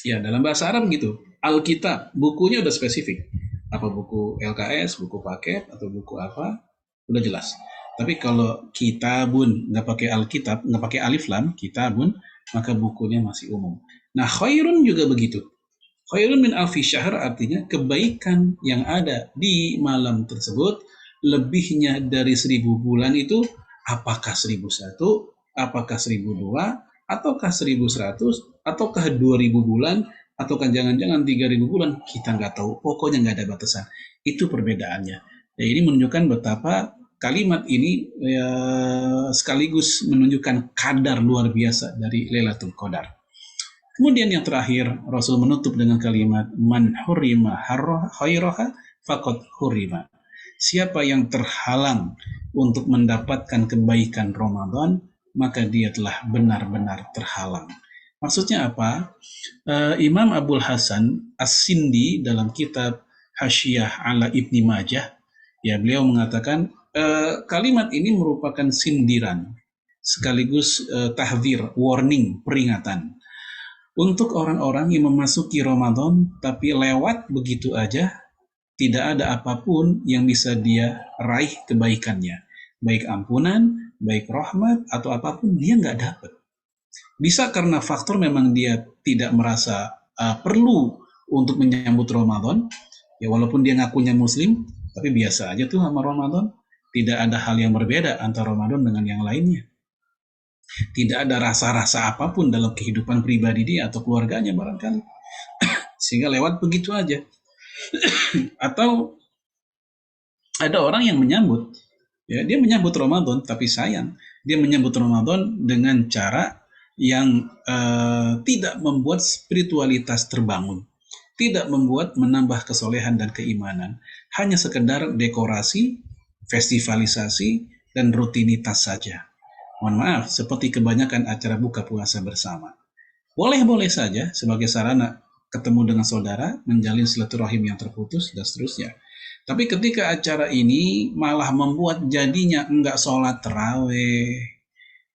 Ya, dalam bahasa Arab gitu. Alkitab, bukunya udah spesifik. Apa buku LKS, buku paket, atau buku apa, udah jelas. Tapi kalau kitabun, nggak pakai Alkitab, nggak pakai alif lam, kitabun, maka bukunya masih umum. Nah, khairun juga begitu. Khairun min alfi syahr artinya kebaikan yang ada di malam tersebut, lebihnya dari 1000 bulan itu, apakah 1001, apakah 1002, ataukah 1100, ataukah 2000 bulan, ataukah jangan-jangan 3000 bulan, kita nggak tahu. Pokoknya nggak ada batasan. Itu perbedaannya. Ya, ini menunjukkan betapa kalimat ini sekaligus menunjukkan kadar luar biasa dari Lailatul Qadar. Kemudian yang terakhir, Rasul menutup dengan kalimat man hurima khairaha faqad hurima. Siapa yang terhalang untuk mendapatkan kebaikan Ramadan, maka dia telah benar-benar terhalang. Maksudnya apa? Imam Abul Hasan As-Sindi dalam kitab Hasyiah ala Ibni Majah, ya beliau mengatakan kalimat ini merupakan sindiran sekaligus tahdzir, warning, peringatan untuk orang-orang yang memasuki Ramadan tapi lewat begitu aja, tidak ada apapun yang bisa dia raih kebaikannya, baik ampunan, baik rahmat atau apapun dia nggak dapat. Bisa karena faktor memang dia tidak merasa perlu untuk menyambut Ramadan, ya walaupun dia ngakunya Muslim, tapi biasa aja tuh sama Ramadan. Tidak ada hal yang berbeda antara Ramadan dengan yang lainnya. Tidak ada rasa-rasa apapun dalam kehidupan pribadi dia atau keluarganya barangkali. Sehingga lewat begitu aja. Atau ada orang yang menyambut. Ya, dia menyambut Ramadan, tapi sayang. Dia menyambut Ramadan dengan cara yang tidak membuat spiritualitas terbangun. Tidak membuat menambah kesolehan dan keimanan. Hanya sekedar dekorasi, festivalisasi, dan rutinitas saja. Mohon maaf, seperti kebanyakan acara buka puasa bersama. Boleh-boleh saja sebagai sarana ketemu dengan saudara, menjalin silaturahim yang terputus, dan seterusnya. Tapi ketika acara ini malah membuat jadinya enggak sholat taraweh.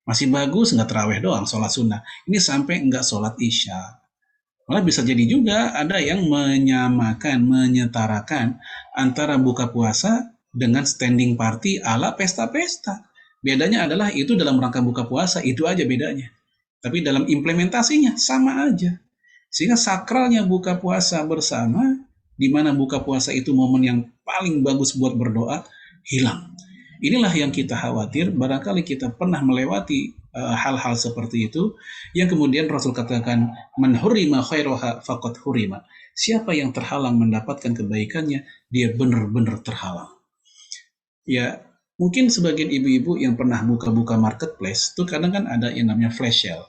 Masih bagus enggak taraweh doang, sholat sunnah. Ini sampai enggak sholat isya. Malah bisa jadi juga ada yang menyetarakan antara buka puasa dengan standing party ala pesta-pesta. Bedanya adalah itu dalam rangka buka puasa, itu aja bedanya. Tapi dalam implementasinya sama aja. Sehingga sakralnya buka puasa bersama, di mana buka puasa itu momen yang paling bagus buat berdoa, hilang. Inilah yang kita khawatir, barangkali kita pernah melewati hal-hal seperti itu yang kemudian Rasul katakan man hurima khairaha faqad hurima. Siapa yang terhalang mendapatkan kebaikannya, dia benar-benar terhalang. Ya, mungkin sebagian ibu-ibu yang pernah buka-buka marketplace itu kadang kan ada yang namanya flash sale.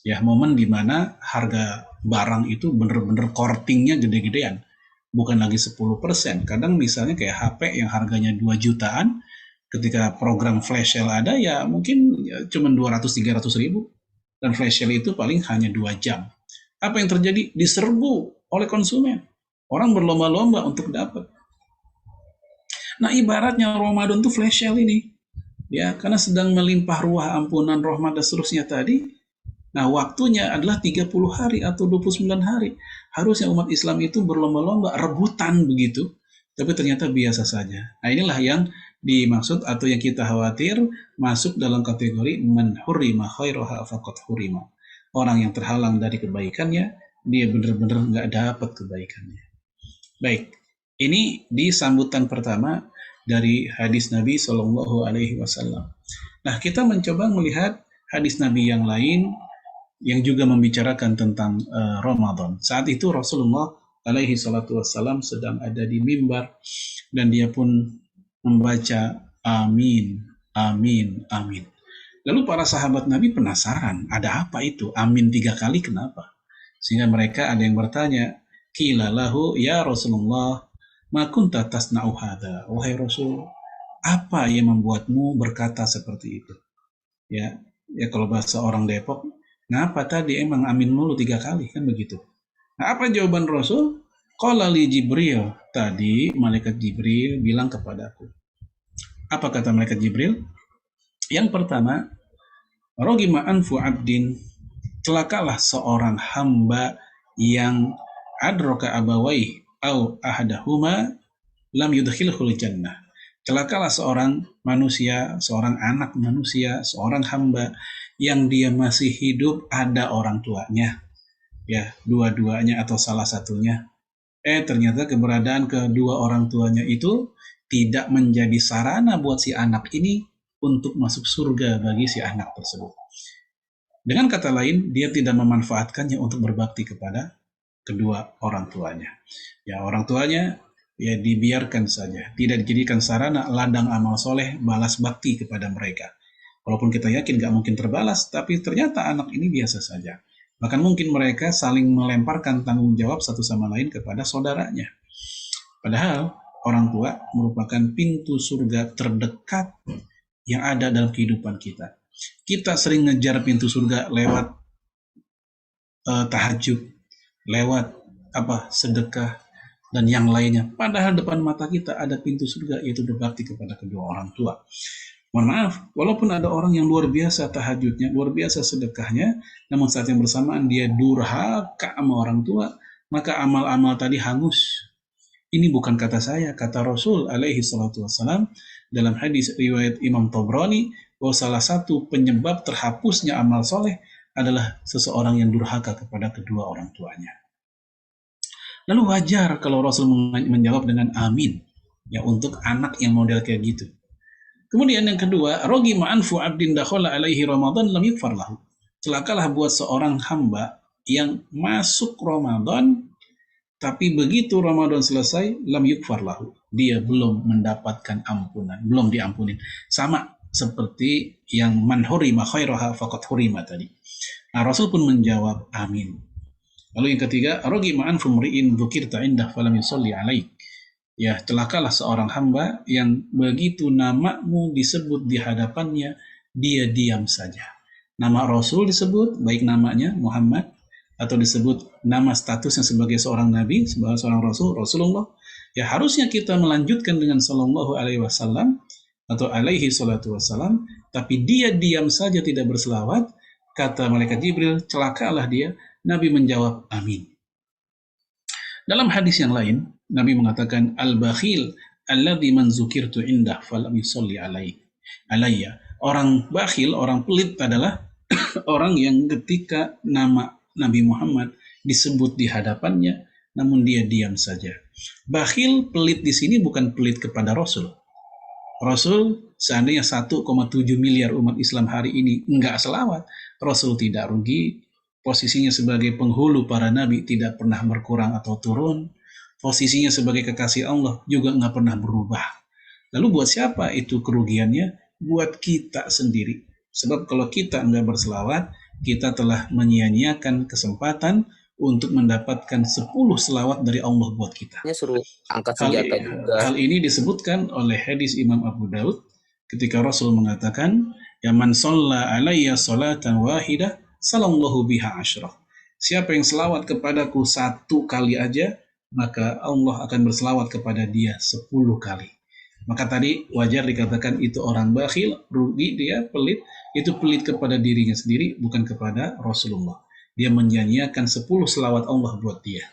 Ya, momen di mana harga barang itu benar-benar kortingnya gede-gedean. Bukan lagi 10%. Kadang misalnya kayak HP yang harganya 2 jutaan, ketika program flash sale ada ya mungkin cuma 200-300 ribu. Dan flash sale itu paling hanya 2 jam. Apa yang terjadi? Diserbu oleh konsumen. Orang berlomba-lomba untuk dapat. Nah, ibaratnya Ramadan itu flash sale ini. Ya, karena sedang melimpah ruah ampunan, rahmat dan seterusnya tadi. Nah, waktunya adalah 30 hari atau 29 hari. Harusnya umat Islam itu berlomba-lomba, rebutan begitu. Tapi ternyata biasa saja. Nah, inilah yang dimaksud atau yang kita khawatir masuk dalam kategori man hurima khairaha faqad hurima. Orang yang terhalang dari kebaikannya, dia benar-benar nggak dapat kebaikannya. Baik, ini di sambutan pertama dari hadis Nabi Shallallahu Alaihi Wasallam. Nah, kita mencoba melihat hadis Nabi yang lain yang juga membicarakan tentang Ramadan. Saat itu Rasulullah alaihi salatu wassalam sedang ada di mimbar dan dia pun membaca amin, amin, amin. Lalu para sahabat Nabi penasaran, ada apa itu? Amin 3 kali kenapa? Sehingga mereka ada yang bertanya, qila lahu ya Rasulullah, ma kunta tasna'u hadza? Wahai Rasul, apa yang membuatmu berkata seperti itu? Ya kalau bahasa orang Depok, ngapa tadi emang amin mulu 3 kali, kan begitu. Nah, apa jawaban Rasul? Qala li Jibril, tadi malaikat Jibril bilang kepadaku. Apa kata malaikat Jibril? Yang pertama, rogima anfu abdin, celakalah seorang hamba yang adroka abawai au ahadahuma lam yudkhilhul jannah. Celakalah seorang manusia, seorang anak manusia, seorang hamba yang dia masih hidup ada orang tuanya, ya dua-duanya atau salah satunya. Ternyata keberadaan kedua orang tuanya itu tidak menjadi sarana buat si anak ini untuk masuk surga bagi si anak tersebut. Dengan kata lain, dia tidak memanfaatkannya untuk berbakti kepada kedua orang tuanya. Ya, orang tuanya ya dibiarkan saja, tidak dijadikan sarana ladang amal soleh balas bakti kepada mereka. Walaupun kita yakin gak mungkin terbalas, tapi ternyata anak ini biasa saja. Bahkan mungkin mereka saling melemparkan tanggung jawab satu sama lain kepada saudaranya. Padahal orang tua merupakan pintu surga terdekat yang ada dalam kehidupan kita. Kita sering ngejar pintu surga lewat tahajud, lewat sedekah, dan yang lainnya. Padahal depan mata kita ada pintu surga, yaitu berbakti kepada kedua orang tua. Mohon maaf, walaupun ada orang yang luar biasa tahajudnya, luar biasa sedekahnya, namun saat yang bersamaan dia durhaka sama orang tua, maka amal-amal tadi hangus. Ini bukan kata saya, kata Rasul alaihi salatu wassalam dalam hadis riwayat Imam Tabrani, bahwa salah satu penyebab terhapusnya amal soleh adalah seseorang yang durhaka kepada kedua orang tuanya. Lalu wajar kalau Rasul menjawab dengan amin, ya untuk anak yang model kayak gitu. Kemudian yang kedua, rogi ma'anfu abdin dakhala alaihi Ramadan lam yukfar lahu. Celakalah buat seorang hamba yang masuk Ramadan, tapi begitu Ramadan selesai, lam yukfar lahu. Dia belum mendapatkan ampunan, belum diampunin. Sama seperti yang man hurima khairaha faqad hurima tadi. Nah, Rasul pun menjawab amin. Lalu yang ketiga, rogi ma'anfu mri'in dzukirta indah falam yusalli alaik. Ya, celakalah seorang hamba yang begitu namamu disebut di hadapannya, dia diam saja. Nama Rasul disebut, baik namanya Muhammad, atau disebut nama statusnya sebagai seorang Nabi, sebagai seorang Rasul, Rasulullah. Ya, harusnya kita melanjutkan dengan Sallallahu Alaihi Wasallam atau alaihi salatu wassalam, tapi dia diam saja tidak berselawat. Kata malaikat Jibril, celakalah dia. Nabi menjawab, amin. Dalam hadis yang lain, Nabi mengatakan al-bakhil alladzi man zukirtu indah falam yusalli alayya. Orang bakhil, orang pelit adalah orang yang ketika nama Nabi Muhammad disebut di hadapannya namun dia diam saja. Bakhil, pelit di sini bukan pelit kepada Rasul. Rasul seandainya 1,7 miliar umat Islam hari ini enggak selawat, Rasul tidak rugi. Posisinya sebagai penghulu para nabi tidak pernah berkurang atau turun. Posisinya sebagai kekasih Allah juga enggak pernah berubah. Lalu buat siapa itu kerugiannya? Buat kita sendiri. Sebab kalau kita enggak berselawat, kita telah menyia-nyiakan kesempatan untuk mendapatkan 10 selawat dari Allah buat kita. Suruh angkat senjata juga. Hal ini disebutkan oleh hadis Imam Abu Daud ketika Rasul mengatakan, ya man shalla alayya salatan wahidah sallallahu biha asyrah. Siapa yang selawat kepadaku 1 kali aja, maka Allah akan berselawat kepada dia 10 kali. Maka tadi wajar dikatakan itu orang bakhil, rugi, dia pelit, itu pelit kepada dirinya sendiri, bukan kepada Rasulullah. Dia menyanyiakan 10 selawat Allah buat dia.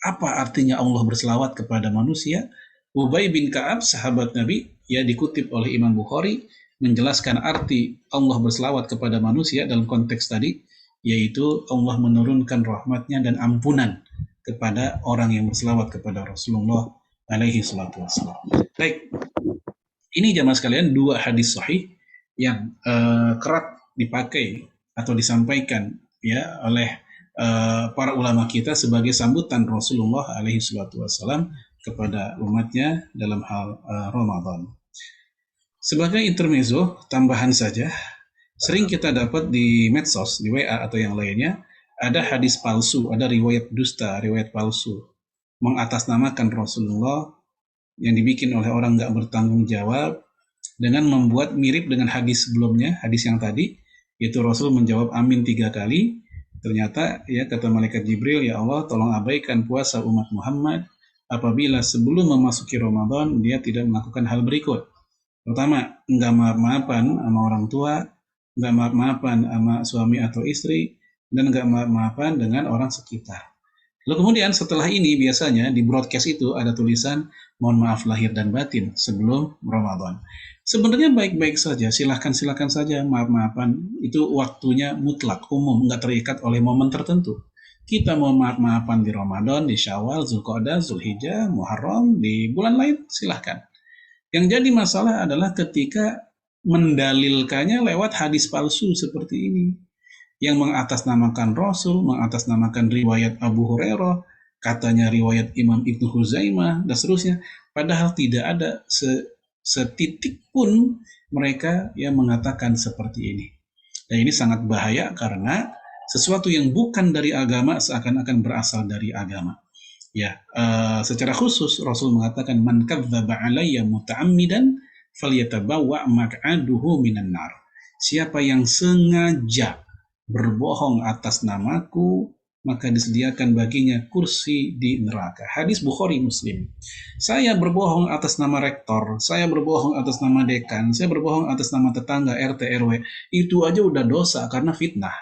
Apa artinya Allah berselawat kepada manusia? Ubay bin Ka'ab, sahabat Nabi, ya dikutip oleh Imam Bukhari, menjelaskan arti Allah berselawat kepada manusia dalam konteks tadi, yaitu Allah menurunkan rahmatnya dan ampunan kepada orang yang berselawat kepada Rasulullah alaihi salatu wassalam. Baik, ini jamaah sekalian 2 hadis sahih yang kerap dipakai atau disampaikan ya oleh para ulama kita sebagai sambutan Rasulullah alaihi salatu wassalam kepada umatnya dalam hal Ramadan. Sebagai intermezzo, tambahan saja, sering kita dapat di medsos, di WA atau yang lainnya, ada hadis palsu, ada riwayat dusta, riwayat palsu, mengatasnamakan Rasulullah yang dibikin oleh orang nggak bertanggung jawab dengan membuat mirip dengan hadis sebelumnya, hadis yang tadi, yaitu Rasul menjawab amin 3 kali. Ternyata ya kata malaikat Jibril, ya Allah tolong abaikan puasa umat Muhammad apabila sebelum memasuki Ramadan dia tidak melakukan hal berikut. Pertama, enggak maaf-maafan sama orang tua, enggak maaf-maafan sama suami atau istri, dan enggak maaf-maafan dengan orang sekitar. Lalu kemudian setelah ini biasanya di broadcast itu ada tulisan mohon maaf lahir dan batin sebelum Ramadan. Sebenarnya baik-baik saja, silakan saja maaf-maafan, itu waktunya mutlak, umum, nggak terikat oleh momen tertentu. Kita mau maaf-maafan di Ramadan, di Syawal, Zulqa'dah, Zulhijjah, Muharram, di bulan lain, silahkan. Yang jadi masalah adalah ketika mendalilkannya lewat hadis palsu seperti ini, yang mengatasnamakan Rasul, mengatasnamakan riwayat Abu Hurairah, katanya riwayat Imam Ibnu Huzaimah, dan seterusnya, padahal tidak ada setitik pun mereka yang mengatakan seperti ini. Dan ini sangat bahaya karena sesuatu yang bukan dari agama seakan-akan berasal dari agama. Ya, secara khusus Rasul mengatakan man kadzdzaba alayya muta'ammidan falyatabawwa maq'aduhu minan nar. Siapa yang sengaja berbohong atas namaku, maka disediakan baginya kursi di neraka. Hadis Bukhari Muslim. Saya berbohong atas nama rektor, saya berbohong atas nama dekan, saya berbohong atas nama tetangga RT RW. Itu aja udah dosa karena fitnah.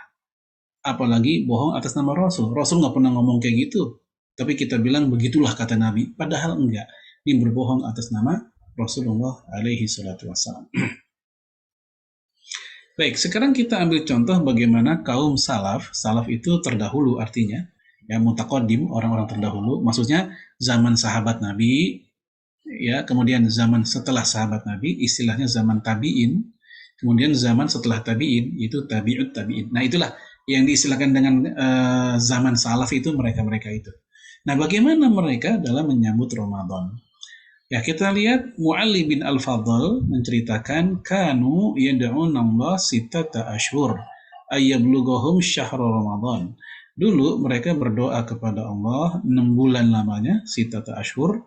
Apalagi bohong atas nama Rasul. Rasul nggak pernah ngomong kayak gitu. Tapi kita bilang begitulah kata Nabi. Padahal enggak. Ini berbohong atas nama Rasulullah alaihi salatu wassalam. Baik, sekarang kita ambil contoh bagaimana kaum salaf. Salaf itu terdahulu artinya, ya mutaqaddim, orang-orang terdahulu. Maksudnya zaman sahabat Nabi, ya kemudian zaman setelah sahabat Nabi, istilahnya zaman tabi'in. Kemudian zaman setelah tabi'in, itu tabi'ut tabi'in. Nah itulah yang diistilahkan dengan zaman salaf itu mereka-mereka itu. Nah bagaimana mereka dalam menyambut Ramadan? Ya kita lihat Mu'alli bin Al-Fadl menceritakan kanu yad'una Allah sittata ashhur ayyablughum syahr Ramadan. Dulu mereka berdoa kepada Allah 6 bulan lamanya sittata ashhur.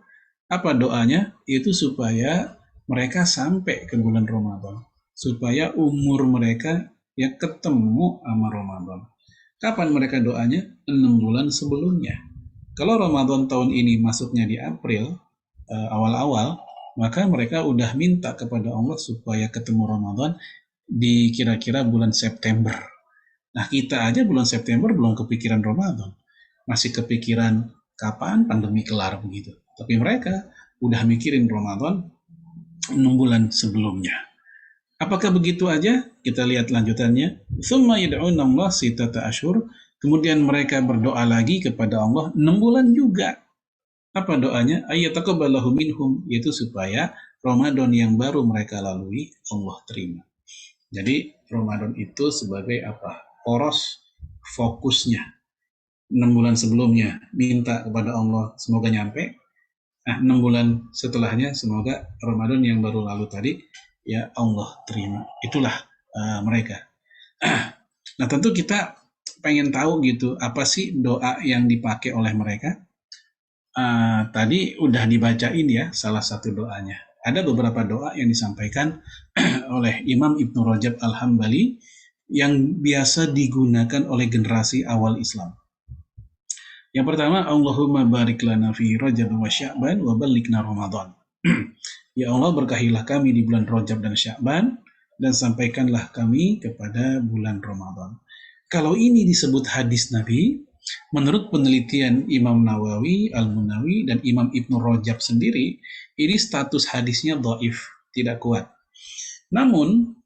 Apa doanya? Itu supaya mereka sampai ke bulan Ramadan. Supaya umur mereka ya ketemu sama Ramadan. Kapan mereka doanya? 6 bulan sebelumnya. Kalau Ramadan tahun ini masuknya di April awal-awal, maka mereka udah minta kepada Allah supaya ketemu Ramadan di kira-kira bulan September. Nah kita aja bulan September belum kepikiran Ramadan, masih kepikiran kapan pandemi kelar begitu. Tapi mereka udah mikirin Ramadan 6 bulan sebelumnya. Apakah begitu aja? Kita lihat lanjutannya. Tsumma yad'una Allah sittata ashhur. Kemudian mereka berdoa lagi kepada Allah 6 bulan juga. Apa doanya? Ayyataqabbalahu minhum, yaitu supaya Ramadan yang baru mereka lalui, Allah terima. Jadi Ramadan itu sebagai apa? Poros fokusnya. 6 bulan sebelumnya minta kepada Allah semoga nyampe. Nah, 6 bulan setelahnya semoga Ramadan yang baru lalu tadi ya Allah terima. Itulah mereka. Nah, tentu kita pengen tahu gitu apa sih doa yang dipakai oleh mereka. Tadi udah dibacain ya salah satu doanya. Ada beberapa doa yang disampaikan oleh Imam Ibnu Rajab Al-Hambali yang biasa digunakan oleh generasi awal Islam. Yang pertama, Allahumma barik lana fi Rajab wa Sya'ban wa ballighna Ramadan. Ya Allah, berkahilah kami di bulan Rajab dan Sya'ban dan sampaikanlah kami kepada bulan Ramadan. Kalau ini disebut hadis Nabi, menurut penelitian Imam Nawawi, Al-Munawi, dan Imam Ibnu Rajab sendiri, ini status hadisnya dhaif, tidak kuat. Namun,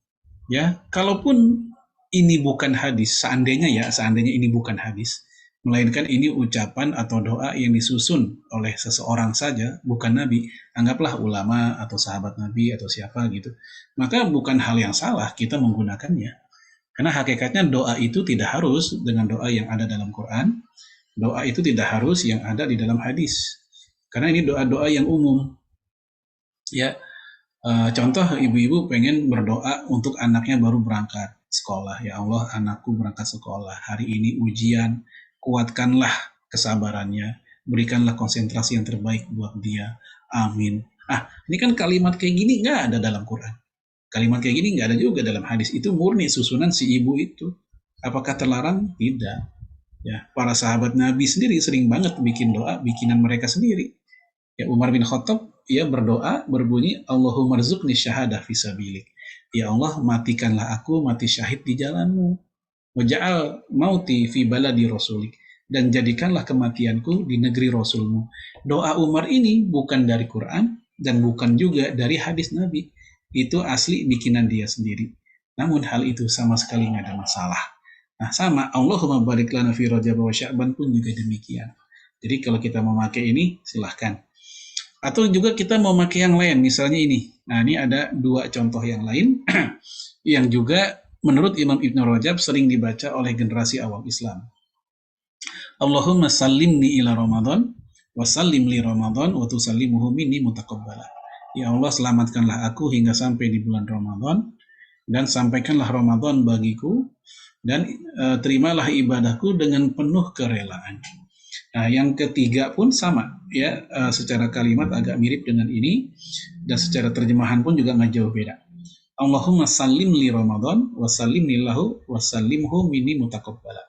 ya, kalaupun ini bukan hadis, seandainya ini bukan hadis, melainkan ini ucapan atau doa yang disusun oleh seseorang saja, bukan Nabi, anggaplah ulama atau sahabat Nabi atau siapa gitu, maka bukan hal yang salah kita menggunakannya. Karena hakikatnya doa itu tidak harus dengan doa yang ada dalam Quran, doa itu tidak harus yang ada di dalam hadis. Karena ini doa-doa yang umum. Ya, contoh ibu-ibu pengen berdoa untuk anaknya baru berangkat sekolah. Ya Allah, anakku berangkat sekolah. Hari ini ujian, kuatkanlah kesabarannya. Berikanlah konsentrasi yang terbaik buat dia. Amin. Ini kan kalimat kayak gini nggak ada dalam Quran. Kalimat kayak gini nggak ada juga dalam hadis. Itu murni susunan si ibu itu. Apakah terlarang? Tidak. Ya, para sahabat Nabi sendiri sering banget bikin doa, bikinan mereka sendiri. Ya, Umar bin Khattab, ia berdoa berbunyi, Allahumma rzuqni syahadah fisabilik. Ya Allah, matikanlah aku mati syahid di jalanmu. Waja'al mauti fi baladi rasulik. Dan jadikanlah kematianku di negeri Rasulmu. Doa Umar ini bukan dari Quran dan bukan juga dari hadis Nabi. Itu asli bikinan dia sendiri. Namun hal itu sama sekali nggak ada masalah. Nah, sama Allahumma barik lana fi Rajab wa Sya'ban pun juga demikian. Jadi kalau kita mau pakai ini silahkan. Atau juga kita mau pakai yang lain, misalnya ini. Nah, ini ada 2 contoh yang lain yang juga menurut Imam Ibnu Rajab sering dibaca oleh generasi awal Islam. Allahumma sallimni ila Ramadan wa sallim li Ramadan wa tusallimuhu minni mutaqabbala. Ya Allah, selamatkanlah aku hingga sampai di bulan Ramadan dan sampaikanlah Ramadan bagiku dan terimalah ibadahku dengan penuh kerelaan. Nah, yang ketiga pun sama ya, secara kalimat agak mirip dengan ini dan secara terjemahan pun juga nggak jauh beda. Allahumma sallim li Ramadan wa sallim lahu wa sallimhu minni mutaqabbala.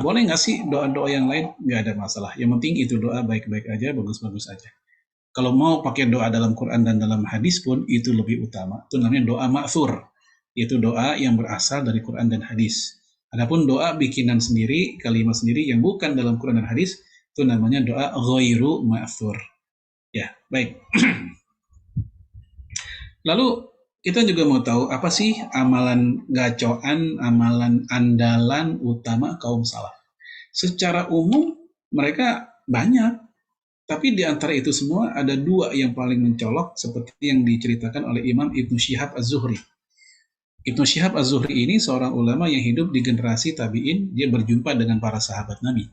Boleh nggak sih doa-doa yang lain? Nggak ada masalah. Yang penting itu doa baik-baik aja, bagus-bagus aja. Kalau mau pakai doa dalam Quran dan dalam hadis pun itu lebih utama. Itu namanya doa ma'thur. Itu doa yang berasal dari Quran dan hadis. Adapun doa bikinan sendiri, kalimat sendiri yang bukan dalam Quran dan hadis, itu namanya doa ghairu ma'thur. Ya, baik. Lalu kita juga mau tahu apa sih amalan gacoan, amalan andalan utama kaum salaf. Secara umum mereka banyak. Tapi di antara itu semua ada 2 yang paling mencolok seperti yang diceritakan oleh Imam Ibnu Syihab Az-Zuhri. Ibnu Syihab Az-Zuhri ini seorang ulama yang hidup di generasi tabi'in, dia berjumpa dengan para sahabat Nabi.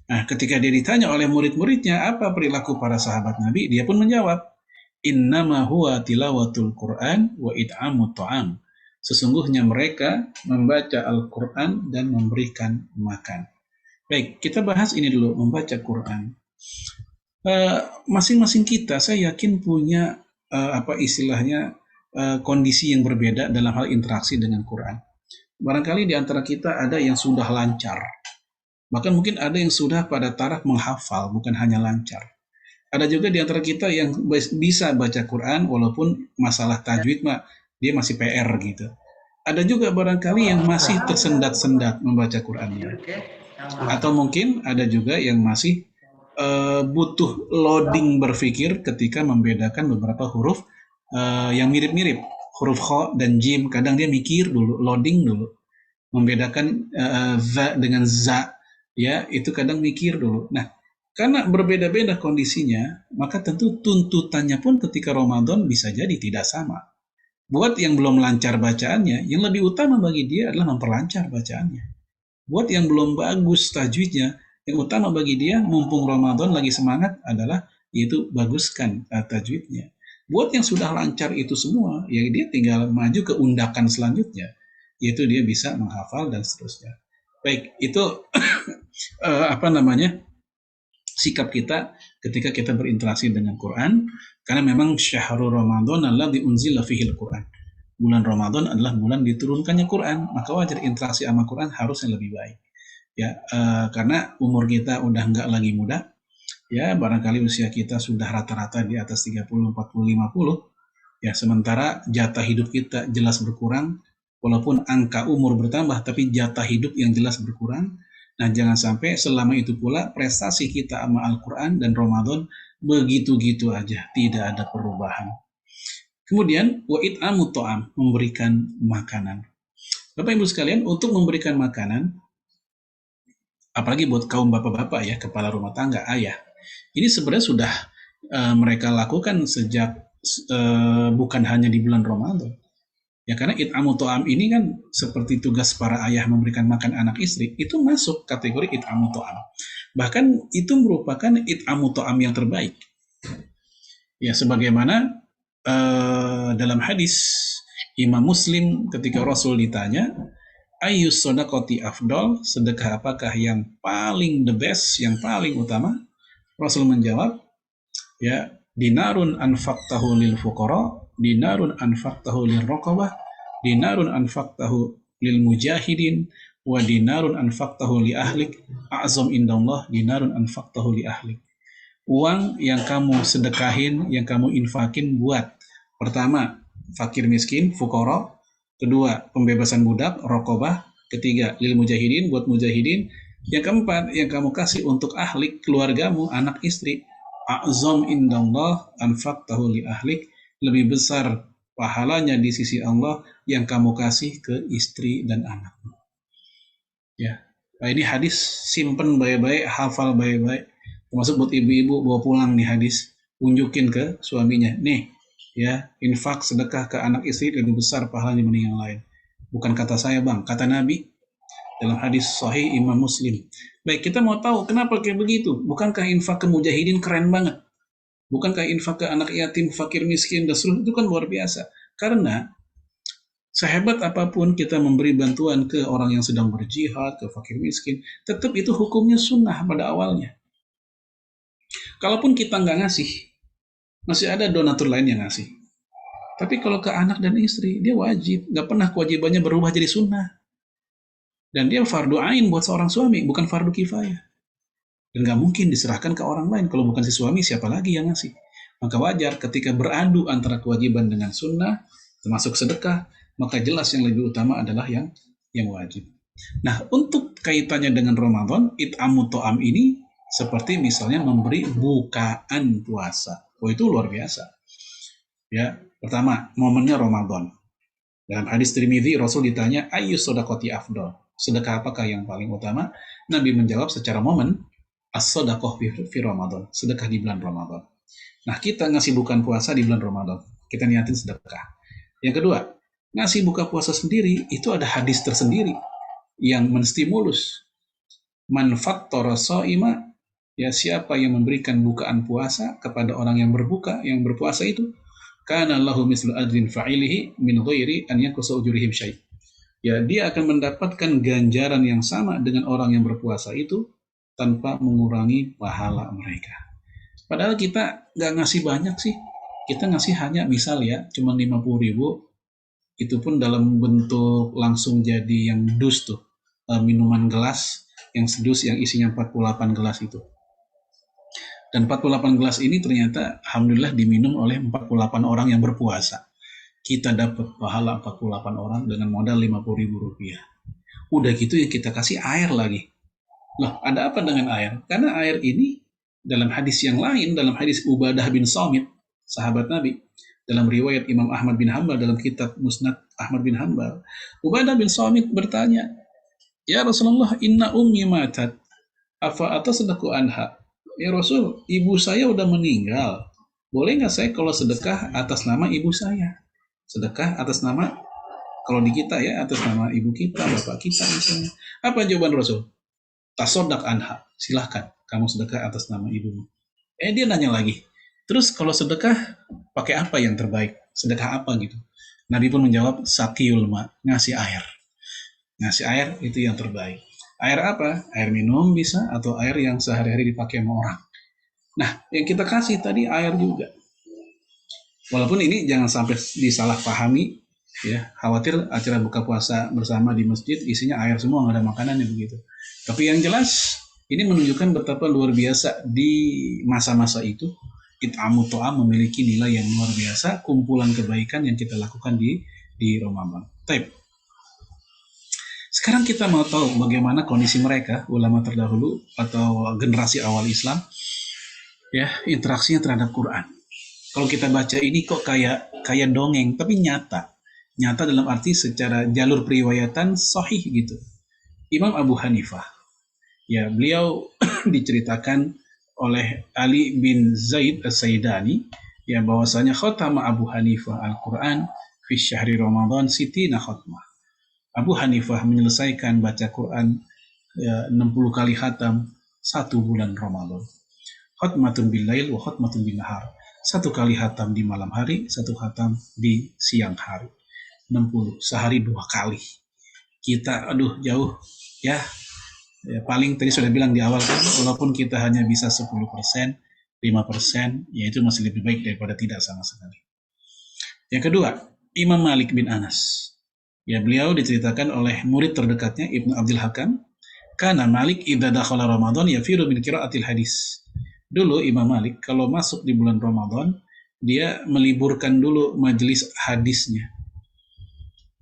Nah, ketika dia ditanya oleh murid-muridnya apa perilaku para sahabat Nabi, dia pun menjawab, innama huwa tilawatul Qur'an wa it'amut ta'am. Sesungguhnya mereka membaca Al-Quran dan memberikan makan. Baik, kita bahas ini dulu, membaca Quran. Masing-masing kita saya yakin punya kondisi yang berbeda dalam hal interaksi dengan Quran. Barangkali di antara kita ada yang sudah lancar, bahkan mungkin ada yang sudah pada taraf menghafal, bukan hanya lancar. Ada juga di antara kita yang bisa baca Quran walaupun masalah tajwid dia masih PR gitu. Ada juga barangkali yang masih tersendat-sendat membaca Qurannya. Atau mungkin ada juga yang masih butuh loading berpikir ketika membedakan beberapa huruf yang mirip-mirip. Huruf kha dan jim, kadang dia mikir dulu, loading dulu. Membedakan za dengan za, ya itu kadang mikir dulu. Nah, Karena berbeda-beda kondisinya, maka tentu tuntutannya pun ketika Ramadan bisa jadi tidak sama. Buat yang belum lancar bacaannya, yang lebih utama bagi dia adalah memperlancar bacaannya. Buat yang belum bagus tajwidnya, yang utama bagi dia mumpung Ramadan lagi semangat adalah yaitu baguskan tajwidnya. Buat yang sudah lancar itu semua, ya dia tinggal maju ke undakan selanjutnya, yaitu dia bisa menghafal dan seterusnya. Baik, itu sikap kita ketika kita berinteraksi dengan Quran, karena memang syahrul Ramadan alladzi unzila fihil Quran. Bulan Ramadan adalah bulan diturunkannya Quran, maka wajar interaksi sama Quran harusnya lebih baik. Ya, karena umur kita udah nggak lagi muda, ya barangkali usia kita sudah rata-rata di atas 30, 40, 50, ya sementara jatah hidup kita jelas berkurang, walaupun angka umur bertambah, tapi jatah hidup yang jelas berkurang. Nah, jangan sampai selama itu pula prestasi kita sama Al-Quran dan Ramadan begitu-gitu aja, tidak ada perubahan. Kemudian, wa it'amu ta'am, memberikan makanan. Bapak Ibu sekalian, untuk memberikan makanan, apalagi buat kaum bapak-bapak ya, kepala rumah tangga, ayah, ini sebenarnya sudah mereka lakukan sejak bukan hanya di bulan Ramadan. Ya, karena it'amu ta'am ini kan seperti tugas para ayah memberikan makan anak istri, itu masuk kategori it'amu ta'am. Bahkan itu merupakan it'amu ta'am yang terbaik. Ya, sebagaimana dalam hadis Imam Muslim ketika Rasul ditanya, ayyus shadaqati afdal, sedekah apakah yang paling the best, yang paling utama? Rasul menjawab, ya, dinarun anfaqtahu lil fuqara, dinarun anfaqtahu lil raqabah, dinarun anfaqtahu lil mujahidin, wa dinarun anfaqtahu li ahlik, a'zam indallah dinarun anfaqtahu li ahlik. Uang yang kamu sedekahin, yang kamu infakin buat, pertama, fakir miskin, fuqara, kedua, pembebasan budak, raqabah, ketiga, lil mujahidin, buat mujahidin, yang keempat, yang kamu kasih untuk ahlik, keluargamu, anak istri, a'zam indallah anfaqtahu li ahlik, lebih besar pahalanya di sisi Allah yang kamu kasih ke istri dan anak. Ya, nah ini hadis simpen baik-baik, hafal baik-baik, termasuk buat ibu-ibu bawa pulang nih hadis, tunjukin ke suaminya, nih ya, infak sedekah ke anak istri lebih besar pahalanya dibanding yang lain. Bukan kata saya bang, kata Nabi dalam hadis sahih Imam Muslim. Baik, kita mau tahu kenapa kayak begitu? Bukankah infak ke mujahidin keren banget? Bukankah infak ke anak yatim, fakir miskin, dan seluruh itu kan luar biasa? Karena sehebat apapun kita memberi bantuan ke orang yang sedang berjihad, ke fakir miskin, tetap itu hukumnya sunnah pada awalnya. Kalaupun kita nggak ngasih, masih ada donatur lain yang ngasih. Tapi kalau ke anak dan istri, dia wajib. Nggak pernah kewajibannya berubah jadi sunnah. Dan dia fardu ain buat seorang suami, bukan fardu kifayah. Dan nggak mungkin diserahkan ke orang lain. Kalau bukan si suami, siapa lagi yang ngasih? Maka wajar ketika beradu antara kewajiban dengan sunnah, termasuk sedekah, maka jelas yang lebih utama adalah yang wajib. Nah, untuk kaitannya dengan Ramadan, it'amu ta'am ini seperti misalnya memberi bukaan puasa. Oh, itu luar biasa. Ya, pertama, momennya Ramadan. Dalam hadis Tirmidzi, Rasul ditanya, ayyus shadaqati afdal, sedekah apakah yang paling utama? Nabi menjawab secara momen, as-shadaqah fi Ramadan, sedekah di bulan Ramadan. Nah, kita ngasih bukan puasa di bulan Ramadan, kita niatin sedekah. Yang kedua, ngasih buka puasa sendiri, itu ada hadis tersendiri yang menstimulus. Man fattara sha'ima, ya siapa yang memberikan bukaan puasa kepada orang yang berbuka, yang berpuasa itu, kana lahu mislu ajrin fa'ilihi min ghairi an yanqusa ujurihim syai'. Ya, dia akan mendapatkan ganjaran yang sama dengan orang yang berpuasa itu tanpa mengurangi pahala mereka. Padahal kita nggak ngasih banyak sih. Kita ngasih hanya misal ya, cuma 50.000, itu pun dalam bentuk langsung jadi yang dus tuh, minuman gelas yang sedus yang isinya 48 gelas itu. Dan 48 gelas ini ternyata alhamdulillah diminum oleh 48 orang yang berpuasa. Kita dapat pahala 48 orang dengan modal 50.000 rupiah. Udah gitu ya kita kasih air lagi. Loh, ada apa dengan air? Karena air ini dalam hadis yang lain, dalam hadis Ubadah bin Samit, sahabat Nabi, dalam riwayat Imam Ahmad bin Hanbal dalam kitab Musnad Ahmad bin Hanbal, Ubadah bin Samit bertanya, "Ya Rasulullah, inna ummi matat, afa atasadaqu anha?" Ya Rasul, ibu saya udah meninggal. Boleh nggak saya kalau sedekah atas nama ibu saya? Sedekah atas nama, kalau di kita ya, atas nama ibu kita, bapak kita misalnya. Apa jawaban Rasul? Tasodak anha, silahkan kamu sedekah atas nama ibumu. Dia nanya lagi, terus kalau sedekah pakai apa yang terbaik? Sedekah apa gitu? Nabi pun menjawab, sakiyul ma, ngasih air. Ngasih air itu yang terbaik. Air apa? Air minum bisa, atau air yang sehari-hari dipakai sama orang. Nah, yang kita kasih tadi air juga. Walaupun ini jangan sampai disalahpahami, ya, khawatir acara buka puasa bersama di masjid isinya air semua, nggak ada makanannya begitu. Tapi yang jelas ini menunjukkan betapa luar biasa di masa-masa itu it'amu to'am memiliki nilai yang luar biasa, kumpulan kebaikan yang kita lakukan di Ramadan. Taib. Sekarang kita mau tahu bagaimana kondisi mereka, ulama terdahulu atau generasi awal Islam, ya, interaksinya terhadap Quran. Kalau kita baca ini kok kayak dongeng, tapi nyata dalam arti secara jalur periwayatan sahih gitu. Imam Abu Hanifah, ya, beliau diceritakan oleh Ali bin Zaid As-Saidani, ya, bahwasanya khatama Abu Hanifah Al-Quran fi syahri Ramadan sitina khatmah. Abu Hanifah menyelesaikan baca Quran 60 kali khatam 1 bulan Ramadan. Khatmatun bil lail wa khatmatun bin nahar. 1 kali khatam di malam hari, 1 khatam di siang hari. 60, sehari 2 kali. Kita jauh ya. Paling tadi sudah bilang di awal kan, walaupun kita hanya bisa 10%, 5%, ya itu masih lebih baik daripada tidak sama sekali. Yang kedua, Imam Malik bin Anas. Ya, beliau diceritakan oleh murid terdekatnya Ibnu Abdul Hakam, karena Malik idza dakhala Ramadan yafiru min qiraatil hadis. Dulu Imam Malik kalau masuk di bulan Ramadan, dia meliburkan dulu majelis hadisnya.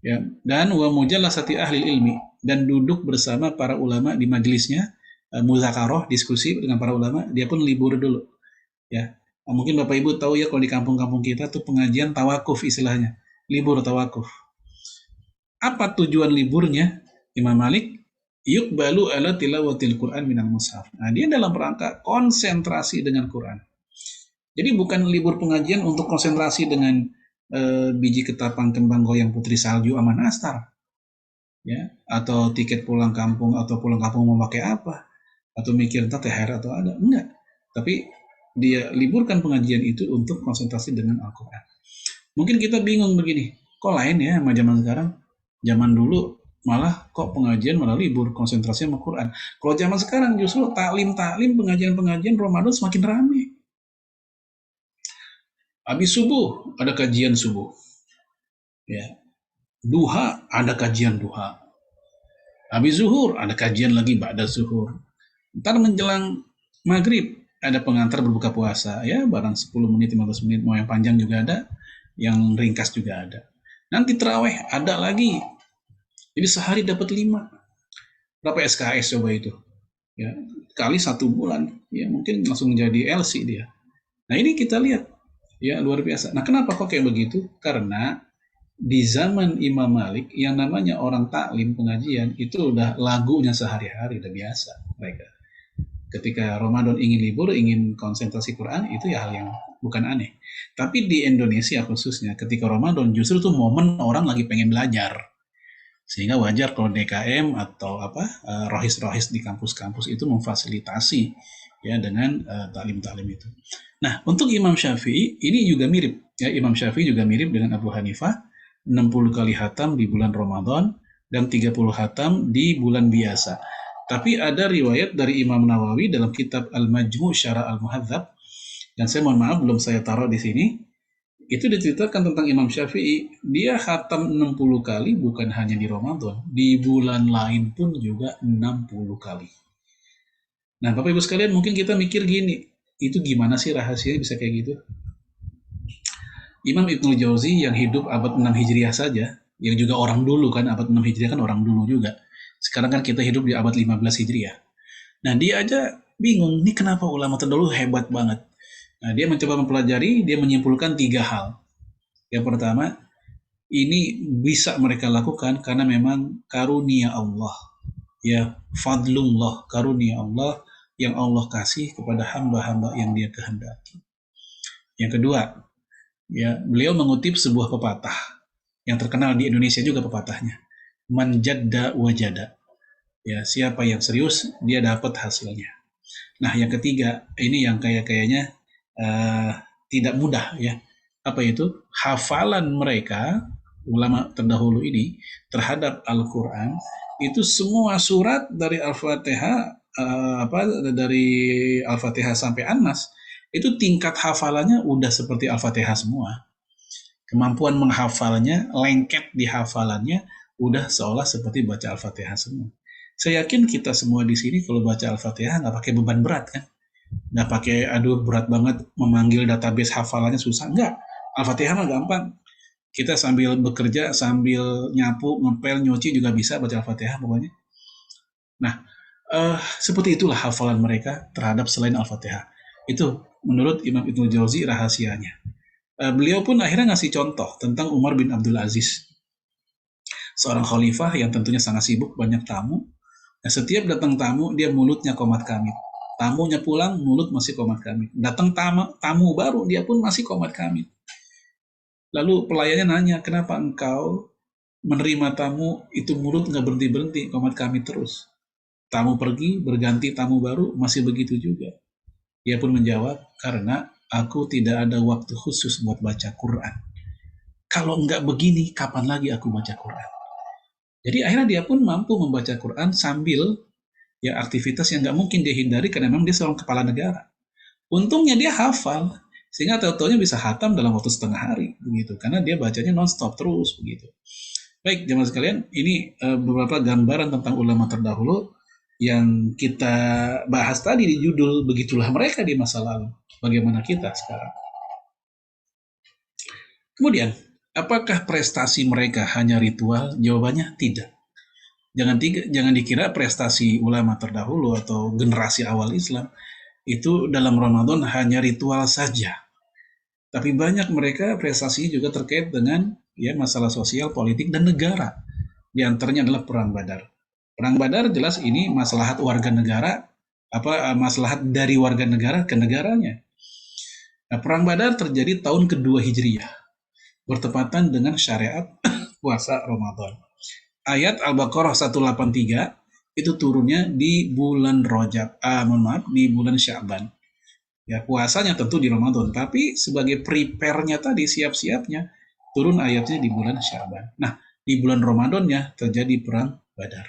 Ya, dan wa mujallasati ahli ilmi, dan duduk bersama para ulama di majelisnya, muzakaroh, diskusi dengan para ulama, dia pun libur dulu. Ya, mungkin Bapak Ibu tahu ya, kalau di kampung-kampung kita tuh pengajian tawakuf istilahnya, libur tawakuf. Apa tujuan liburnya Imam Malik? Yuqbalu ala tilawatil Quran minal mushaf. Nah, dia dalam rangka konsentrasi dengan Quran. Jadi bukan libur pengajian untuk konsentrasi dengan biji ketapang kembang goyang putri salju aman nastar, ya, atau tiket pulang kampung, atau pulang kampung mau pakai apa, atau mikir entah THR atau ada, enggak. Tapi dia liburkan pengajian itu untuk konsentrasi dengan Al-Quran. Mungkin kita bingung begini, kok lain ya sama zaman sekarang? Zaman dulu malah kok pengajian malah libur, konsentrasi sama Quran. Kalau zaman sekarang justru taklim, pengajian Ramadan semakin ramai. Habis subuh ada kajian subuh, ya. Duha ada kajian duha. Habis zuhur ada kajian lagi ba'da zuhur. Ntar menjelang maghrib ada pengantar berbuka puasa, ya, barang 10 menit, 15 menit, mau yang panjang juga ada, yang ringkas juga ada. Nanti terawih ada lagi. Jadi sehari dapat 5. Berapa SKS coba itu? Ya, kali 1 bulan, ya mungkin langsung jadi LC dia. Nah, ini kita lihat, ya, luar biasa. Nah, kenapa kok kayak begitu? Karena di zaman Imam Malik yang namanya orang taklim pengajian itu udah lagunya sehari-hari, udah biasa mereka. Ketika Ramadan ingin libur, ingin konsentrasi Quran, itu ya hal yang bukan aneh. Tapi di Indonesia khususnya, ketika Ramadan justru tuh momen orang lagi pengen belajar. Sehingga wajar kalau DKM atau rohis-rohis di kampus-kampus itu memfasilitasi, ya, dengan taklim-taklim itu. Nah, untuk Imam Syafi'i ini juga mirip, ya. Imam Syafi'i juga mirip dengan Abu Hanifah, 60 kali khatam di bulan Ramadan dan 30 khatam di bulan biasa. Tapi ada riwayat dari Imam Nawawi dalam kitab Al-Majmu' Syarah Al-Muhadzab, dan saya mohon maaf belum saya taruh di sini. Itu diceritakan tentang Imam Syafi'i, dia khatam 60 kali bukan hanya di Ramadan, di bulan lain pun juga 60 kali. Nah, Bapak Ibu sekalian, mungkin kita mikir gini, itu gimana sih rahasianya bisa kayak gitu? Imam Ibnul Jauzi yang hidup abad 6 Hijriah saja, yang juga orang dulu kan, abad 6 Hijriah kan orang dulu juga. Sekarang kan kita hidup di abad 15 Hijriah. Nah, dia aja bingung, ini kenapa ulama terdahulu hebat banget. Nah, dia mencoba mempelajari, dia menyimpulkan 3 hal. Yang pertama, ini bisa mereka lakukan karena memang karunia Allah. Ya, fadlullah, karunia Allah, yang Allah kasih kepada hamba-hamba yang Dia kehendaki. Yang kedua, ya, beliau mengutip sebuah pepatah yang terkenal di Indonesia juga pepatahnya. Man jadda wajada. Ya, siapa yang serius dia dapat hasilnya. Nah, yang ketiga, ini yang kayaknya tidak mudah ya. Apa itu? Hafalan mereka ulama terdahulu ini terhadap Al-Qur'an itu semua surat dari Al-Fatihah dari Al-Fatihah sampai An-Nas itu tingkat hafalannya udah seperti Al-Fatihah semua. Kemampuan menghafalnya, lengket di hafalannya udah seolah seperti baca Al-Fatihah semua. Saya yakin kita semua di sini kalau baca Al-Fatihah nggak pakai beban berat kan? Nggak pakai aduh berat banget memanggil database hafalannya susah. Nggak. Al-Fatihah mah gampang. Kita sambil bekerja, sambil nyapu, ngepel, nyuci juga bisa baca Al-Fatihah pokoknya. Nah, seperti itulah hafalan mereka terhadap selain Al-Fatihah. Itu menurut Imam Ibnul Jauzi rahasianya. Beliau pun akhirnya ngasih contoh tentang Umar bin Abdul Aziz. Seorang khalifah yang tentunya sangat sibuk, banyak tamu. Nah, setiap datang tamu, dia mulutnya komat kamit. Tamunya pulang, mulut masih komat kamit. Datang tamu baru, dia pun masih komat kamit. Lalu pelayannya nanya, kenapa engkau menerima tamu, itu mulut nggak berhenti-berhenti, komat kamit terus. Tamu pergi, berganti tamu baru, masih begitu juga. Dia pun menjawab, karena aku tidak ada waktu khusus buat baca Quran. Kalau nggak begini, kapan lagi aku baca Quran? Jadi akhirnya dia pun mampu membaca Quran sambil ya aktivitas yang nggak mungkin dia hindari karena memang dia seorang kepala negara. Untungnya dia hafal sehingga tahu-taunya bisa khatam dalam waktu setengah hari begitu karena dia bacanya non-stop terus begitu. Baik jemaah sekalian, ini beberapa gambaran tentang ulama terdahulu yang kita bahas tadi di judul begitulah mereka di masa lalu. Bagaimana kita sekarang? Kemudian, apakah prestasi mereka hanya ritual? Jawabannya tidak. Jangan dikira prestasi ulama terdahulu atau generasi awal Islam itu dalam Ramadan hanya ritual saja. Tapi banyak mereka prestasi juga terkait dengan ya masalah sosial, politik, dan negara. Di antaranya adalah Perang Badar. Perang Badar jelas ini maslahat warga negara, maslahat dari warga negara ke negaranya. Nah, Perang Badar terjadi tahun kedua Hijriyah. Bertepatan dengan syariat puasa Ramadan. Ayat Al-Baqarah 183 itu turunnya di bulan Rajab, di bulan Sya'ban. Ya, puasanya tentu di Ramadan, tapi sebagai prepare-nya tadi, siap-siapnya, turun ayatnya di bulan Sya'ban. Nah, di bulan Ramadannya terjadi Perang Badar.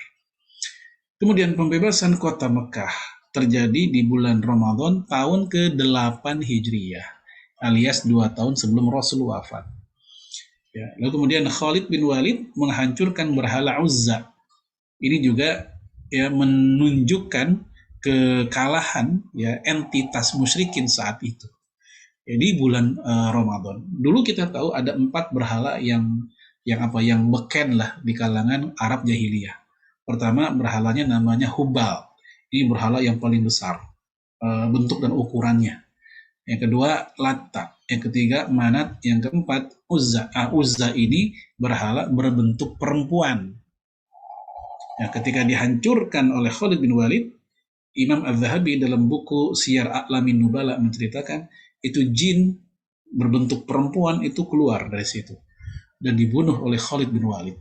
Kemudian pembebasan kota Mekah terjadi di bulan Ramadan tahun ke-8 Hijriyah, alias 2 tahun sebelum Rasul wafat. Ya, lalu kemudian Khalid bin Walid menghancurkan berhala Uzza. Ini juga ya menunjukkan kekalahan ya entitas musyrikin saat itu. Jadi bulan Ramadan. Dulu kita tahu ada 4 berhala yang beken lah di kalangan Arab jahiliyah. Pertama berhalanya namanya Hubal. Ini berhala yang paling besar bentuk dan ukurannya. Yang kedua Latta, yang ketiga Manat, yang keempat Uzza. Uzza ini berhala berbentuk perempuan. Nah, ketika dihancurkan oleh Khalid bin Walid, Imam Az-Zahabi dalam buku Siyar A'lamin Nubala menceritakan itu jin berbentuk perempuan itu keluar dari situ dan dibunuh oleh Khalid bin Walid.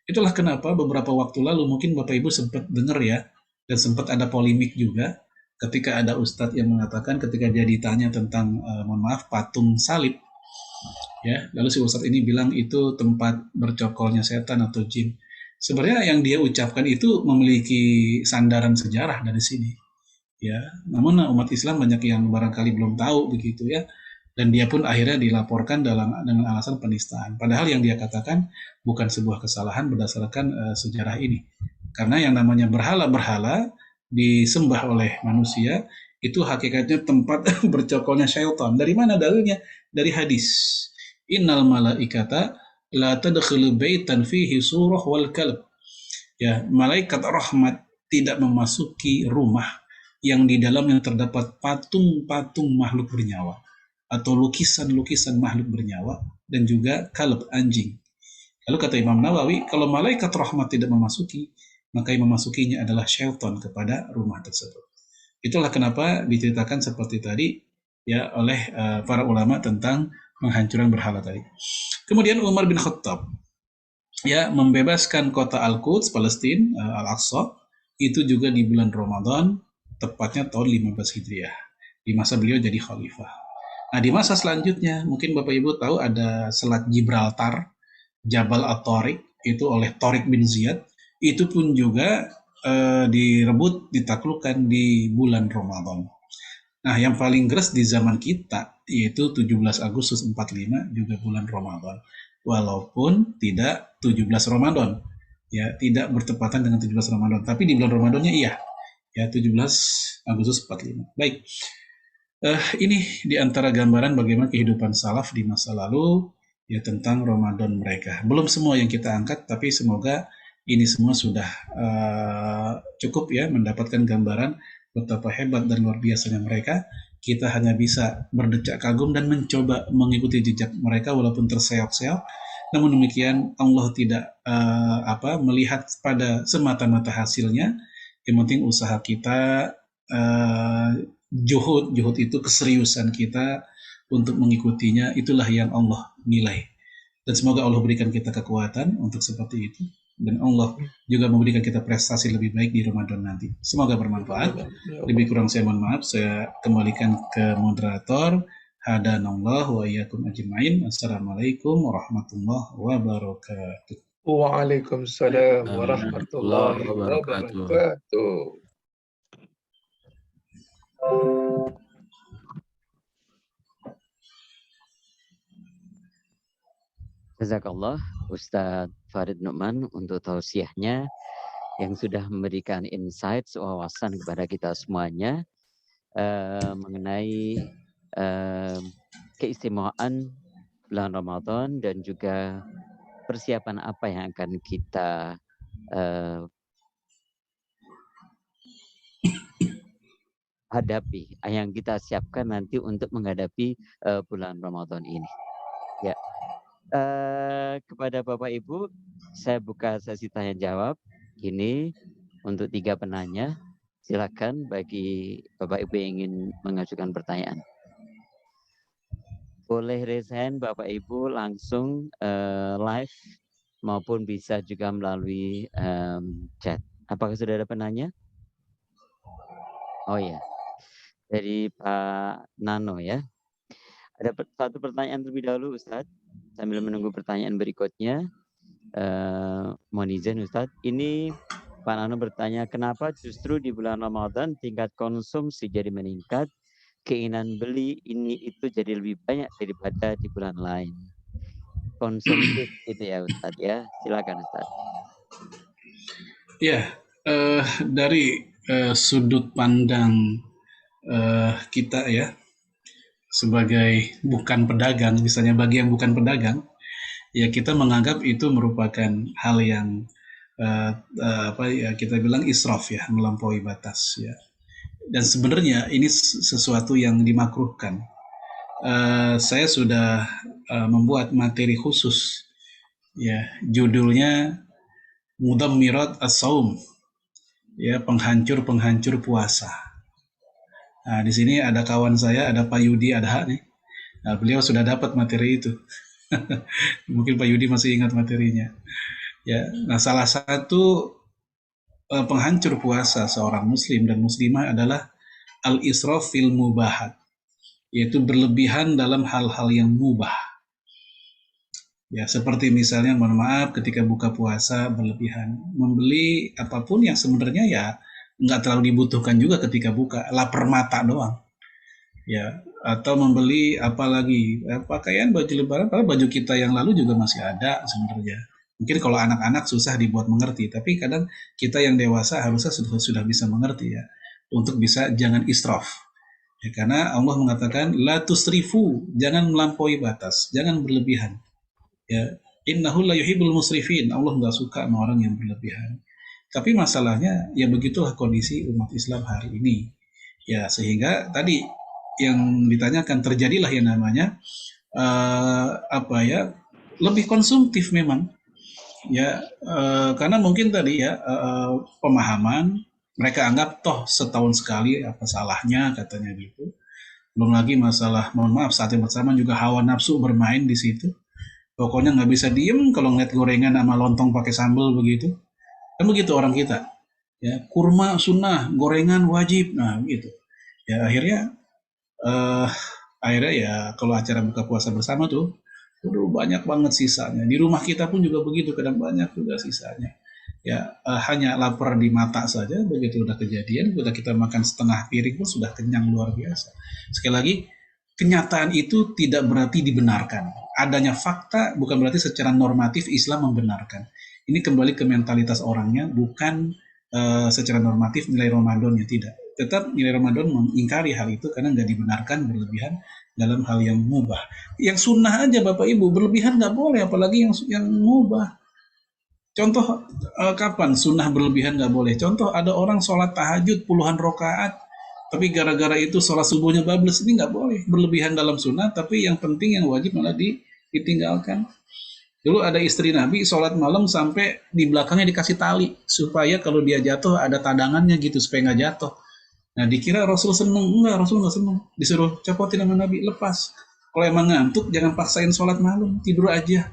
Itulah kenapa beberapa waktu lalu mungkin Bapak Ibu sempat dengar ya, dan sempat ada polemik juga ketika ada ustadz yang mengatakan ketika dia ditanya tentang patung salib ya, lalu si ustadz ini bilang itu tempat bercokolnya setan atau jin. Sebenarnya yang dia ucapkan itu memiliki sandaran sejarah dari sini ya, namun umat Islam banyak yang barangkali belum tahu begitu ya, dan dia pun akhirnya dilaporkan dengan alasan penistaan, padahal yang dia katakan bukan sebuah kesalahan berdasarkan sejarah ini, karena yang namanya berhala-berhala disembah oleh manusia itu hakikatnya tempat bercokolnya syaitan. Dari mana dalilnya? Dari hadis. Innal malaikata la tadkhulu baitan fihi surah wal kalb. Ya, malaikat rahmat tidak memasuki rumah yang di dalamnya terdapat patung-patung makhluk bernyawa atau lukisan-lukisan makhluk bernyawa dan juga kalb, anjing. Lalu kata Imam Nawawi, kalau malaikat rahmat tidak memasuki, maka yang memasukinya adalah syaitan kepada rumah tersebut. Itulah kenapa diceritakan seperti tadi ya oleh para ulama tentang penghancuran berhala tadi. Kemudian Umar bin Khattab ya membebaskan kota Al-Quds Palestina Al-Aqsa itu juga di bulan Ramadan, tepatnya tahun 15 Hijriah, di masa beliau jadi khalifah. Nah, di masa selanjutnya mungkin Bapak Ibu tahu ada Selat Gibraltar, Jabal At-Tariq itu oleh Tariq bin Ziyad, itu pun juga direbut, ditaklukkan di bulan Ramadan. Nah, yang paling geras di zaman kita yaitu 17 Agustus 45 juga bulan Ramadan. Walaupun tidak 17 Ramadan, ya tidak bertepatan dengan 17 Ramadan, tapi di bulan Ramadannya iya, ya 17 Agustus 45. Baik, ini di antara gambaran bagaimana kehidupan salaf di masa lalu ya tentang Ramadan mereka. Belum semua yang kita angkat, tapi semoga ini semua sudah cukup ya mendapatkan gambaran betapa hebat dan luar biasanya mereka. Kita hanya bisa berdecak kagum dan mencoba mengikuti jejak mereka walaupun terseok-seok. Namun demikian Allah tidak melihat pada semata-mata hasilnya. Yang penting usaha kita, juhud itu keseriusan kita untuk mengikutinya, itulah yang Allah nilai. Dan semoga Allah berikan kita kekuatan untuk seperti itu. Dan Allah juga memberikan kita prestasi lebih baik di Ramadan nanti. Semoga bermanfaat. Lebih kurang saya mohon maaf. Saya kembalikan ke moderator. Hadanallah wa iyyakum ajmain. Assalamualaikum warahmatullahi wabarakatuh. Waalaikumsalam warahmatullahi wabarakatuh. Jazakallah Ustadz Farid Nu'man untuk tausiahnya yang sudah memberikan insight, wawasan kepada kita semuanya mengenai keistimewaan bulan Ramadan dan juga persiapan apa yang akan kita hadapi, yang kita siapkan nanti untuk menghadapi bulan Ramadan ini. Ya. Kepada Bapak Ibu, saya buka sesi tanya jawab ini untuk 3 penanya. Silakan bagi Bapak Ibu yang ingin mengajukan pertanyaan. Boleh raise hand Bapak Ibu langsung live maupun bisa juga melalui chat. Apakah sudah ada penanya? Oh ya, dari Pak Nano ya. Ada satu pertanyaan terlebih dahulu Ustadz. Sambil menunggu pertanyaan berikutnya, mohon izin Ustadz, ini Pak Nano bertanya, kenapa justru di bulan Ramadan tingkat konsumsi jadi meningkat, keinginan beli ini itu jadi lebih banyak daripada di bulan lain. Konsumtif itu ya Ustadz ya, silakan Ustadz. Ya, dari sudut pandang kita ya, sebagai bukan pedagang, misalnya bagi yang bukan pedagang, ya kita menganggap itu merupakan hal yang kita bilang israf ya, melampaui batas ya. Dan sebenarnya ini sesuatu yang dimakruhkan. Saya sudah membuat materi khusus ya, judulnya Mudammirat As-Saum ya, penghancur puasa. Nah, di sini ada kawan saya, ada Pak Yudi Adha nih. Nah, beliau sudah dapat materi itu. Mungkin Pak Yudi masih ingat materinya. Ya, nah salah satu penghancur puasa seorang muslim dan muslimah adalah al-israf fil mubahat, yaitu berlebihan dalam hal-hal yang mubah. Ya, seperti misalnya mohon maaf ketika buka puasa berlebihan, membeli apapun yang sebenarnya ya nggak terlalu dibutuhkan juga ketika buka, lapar mata doang. Ya, atau membeli apalagi pakaian, baju lebaran, padahal baju kita yang lalu juga masih ada sebenarnya. Mungkin kalau anak-anak susah dibuat mengerti, tapi kadang kita yang dewasa harusnya sudah bisa mengerti ya, untuk bisa jangan israf. Ya, karena Allah mengatakan la tusrifu, jangan melampaui batas, jangan berlebihan. Ya, innahu la yuhibbul musrifin, Allah nggak suka sama orang yang berlebihan. Tapi masalahnya ya begitulah kondisi umat Islam hari ini. Ya, sehingga tadi yang ditanyakan terjadilah yang namanya lebih konsumtif memang. Ya, karena mungkin tadi ya pemahaman Mereka anggap toh setahun sekali apa salahnya katanya gitu. Belum lagi masalah, mohon maaf, saat yang bersama juga hawa nafsu bermain di situ. Pokoknya nggak bisa diem kalau ngeliat gorengan sama lontong pakai sambal begitu. Kan begitu orang kita. Ya, kurma sunnah, gorengan wajib. Nah, gitu. Ya eh akhirnya ya kalau acara buka puasa bersama tuh, banyak banget sisanya. Di rumah kita pun juga begitu, kadang banyak juga sisanya. Ya, hanya lapar di mata saja, begitu udah kejadian, udah kita makan setengah piring pun sudah kenyang luar biasa. Sekali lagi, kenyataan itu tidak berarti dibenarkan. Adanya fakta bukan berarti secara normatif Islam membenarkan. Ini kembali ke mentalitas orangnya, bukan secara normatif nilai Ramadannya tidak. Tetap nilai Ramadan mengingkari hal itu karena nggak dibenarkan berlebihan dalam hal yang mubah. Yang sunnah aja Bapak Ibu, berlebihan nggak boleh, apalagi yang mubah. Contoh kapan sunnah berlebihan nggak boleh? Contoh ada orang sholat tahajud puluhan rakaat, tapi gara-gara itu sholat subuhnya bablas, ini nggak boleh. Berlebihan dalam sunnah, tapi yang penting yang wajib malah ditinggalkan. Dulu ada istri Nabi sholat malam sampai di belakangnya dikasih tali supaya kalau dia jatuh ada tadangannya gitu supaya nggak jatuh. Nah dikira Rasul seneng, enggak, Rasul nggak seneng. Disuruh copotin sama Nabi, lepas. Kalau emang ngantuk jangan paksain sholat malam, tidur aja.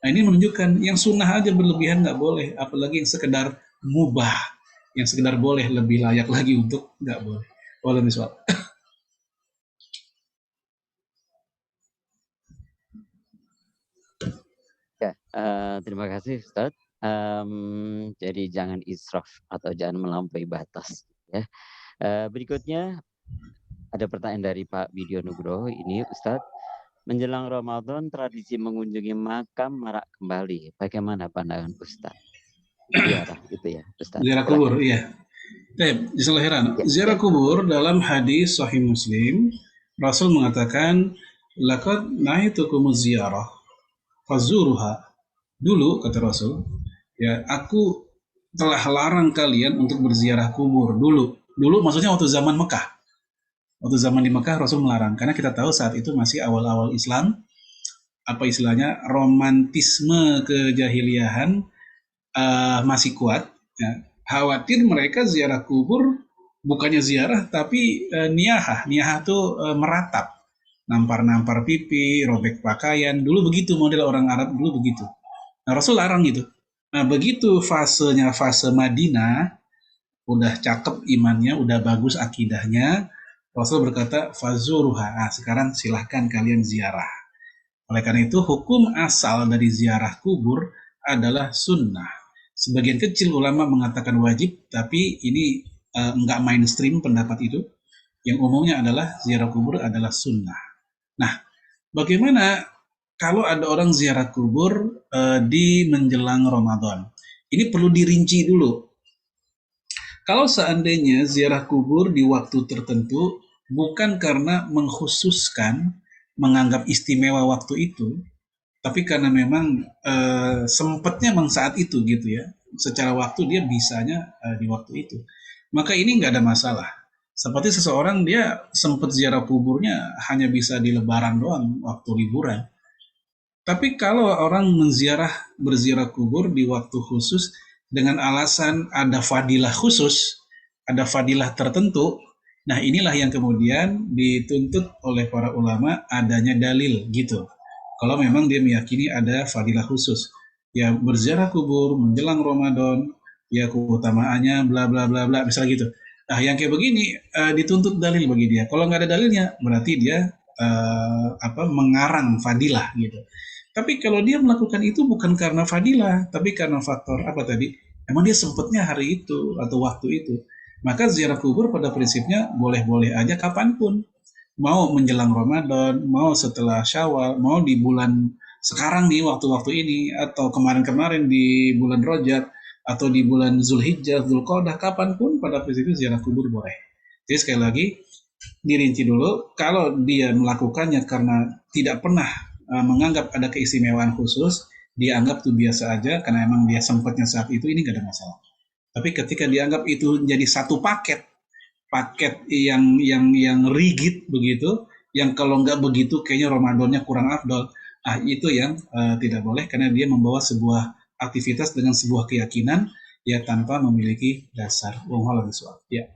Nah ini menunjukkan yang sunnah aja berlebihan nggak boleh, apalagi yang sekedar mubah, yang sekedar boleh lebih layak lagi untuk nggak boleh. Walau misal. Ya, terima kasih Ustaz. Jadi jangan israf atau jangan melampaui batas. Ya. Berikutnya ada pertanyaan dari Pak Widyo Nugroho ini Ustaz. Menjelang Ramadan tradisi mengunjungi makam marak kembali. Bagaimana pandangan Ustaz? Ziarah gitu ya Ustaz. Ziarah kubur, iya. Ziarah kubur dalam hadis Sahih Muslim, Rasul mengatakan, "Laqad nahitukumuz ziyarah fazuruha." Dulu kata Rasul, ya aku telah larang kalian untuk berziarah kubur dulu. Dulu maksudnya waktu zaman Mekah. Waktu zaman di Mekah Rasul melarang karena kita tahu saat itu masih awal-awal Islam, apa istilahnya, romantisme kejahiliahan masih kuat. Ya. Khawatir mereka ziarah kubur bukannya ziarah tapi niyahah. Niyahah tuh meratap, nampar-nampar pipi, robek pakaian. Dulu begitu model orang Arab dulu begitu. Nah Rasul larang gitu. Nah begitu fasenya fase Madinah, udah cakep imannya, udah bagus akidahnya, Rasul berkata fazuruha. Nah, sekarang silahkan kalian ziarah. Oleh karena itu hukum asal dari ziarah kubur adalah sunnah. Sebagian kecil ulama mengatakan wajib, tapi ini enggak mainstream pendapat itu. Yang umumnya adalah ziarah kubur adalah sunnah. Nah, bagaimana kalau ada orang ziarah kubur di menjelang Ramadan? Ini perlu dirinci dulu. Kalau seandainya ziarah kubur di waktu tertentu bukan karena mengkhususkan, menganggap istimewa waktu itu, tapi karena memang sempatnya memang saat itu gitu ya, secara waktu dia bisanya di waktu itu, maka ini nggak ada masalah. Seperti seseorang dia sempat ziarah kuburnya hanya bisa di Lebaran doang waktu liburan. Tapi kalau orang berziarah kubur di waktu khusus dengan alasan ada fadilah khusus, ada fadilah tertentu, nah inilah yang kemudian dituntut oleh para ulama adanya dalil gitu. Kalau memang dia meyakini ada fadilah khusus, ya berziarah kubur menjelang Ramadan, ya keutamaannya bla bla bla bla, misalnya gitu. Nah yang kayak begini dituntut dalil bagi dia. Kalau nggak ada dalilnya, berarti dia mengarang fadilah gitu. Tapi kalau dia melakukan itu bukan karena fadilah, tapi karena faktor apa tadi? Emang dia sempatnya hari itu atau waktu itu. Maka ziarah kubur pada prinsipnya boleh-boleh aja kapanpun. Mau menjelang Ramadan, mau setelah Syawal, mau di bulan sekarang nih waktu-waktu ini, atau kemarin-kemarin di bulan Rajab, atau di bulan Zulhijjah, Dzulqa'dah, kapanpun pada prinsipnya ziarah kubur boleh. Jadi sekali lagi, dirinci dulu, kalau dia melakukannya karena tidak pernah menganggap ada keistimewaan khusus, dianggap tuh biasa aja karena emang dia sempatnya saat itu, ini gak ada masalah. Tapi ketika dianggap itu jadi satu paket yang rigid begitu, yang kalau nggak begitu kayaknya Ramadannya kurang afdol, itu yang tidak boleh karena dia membawa sebuah aktivitas dengan sebuah keyakinan ya tanpa memiliki dasar. Wallahu a'lam. Ya.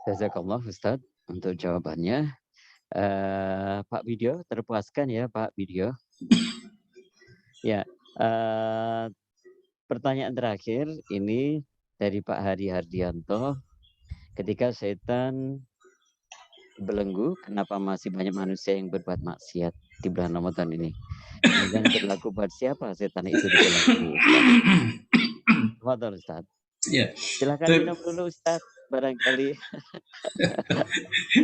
Jazakallah Ustadz untuk jawabannya. Pak Video, terpuaskan ya Pak Video. Ya, pertanyaan terakhir ini dari Pak Hari Hardianto. Ketika setan belenggu, kenapa masih banyak manusia yang berbuat maksiat di bulan Ramadan ini? Kemudian berlaku buat siapa setan itu dibelenggu? Fadhal Ustaz. Ya. Silakan minum dulu Ustaz, barangkali.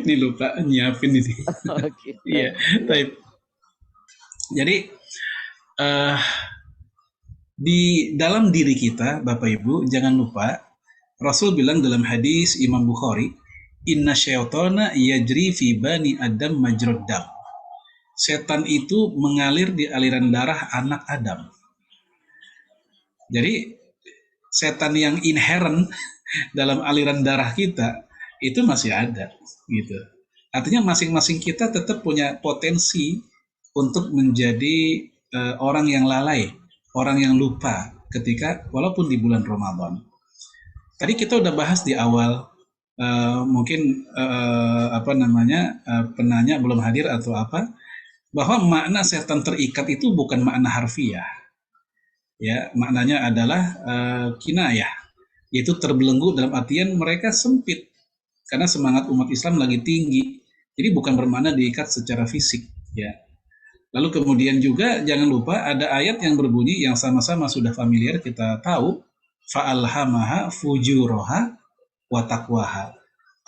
Ini lupa nyiapin ini. Oke. Iya, baik. Jadi di dalam diri kita, Bapak Ibu, jangan lupa Rasul bilang dalam hadis Imam Bukhari, inna syaitana yajri fi bani Adam majrad dam. Setan itu mengalir di aliran darah anak Adam. Jadi setan yang inherent dalam aliran darah kita itu masih ada, gitu. Artinya masing-masing kita tetap punya potensi untuk menjadi orang yang lalai, orang yang lupa ketika walaupun di bulan Ramadan. Tadi kita udah bahas di awal, mungkin penanya belum hadir atau apa, bahwa makna setan terikat itu bukan makna harfiah, ya, maknanya adalah kinayah, yaitu terbelenggu dalam artian mereka sempit karena semangat umat Islam lagi tinggi, jadi bukan bermakna diikat secara fisik, ya. Lalu kemudian juga jangan lupa ada ayat yang berbunyi yang sama-sama sudah familiar kita tahu, fa'alhamaha fujuraha wa taqwaha.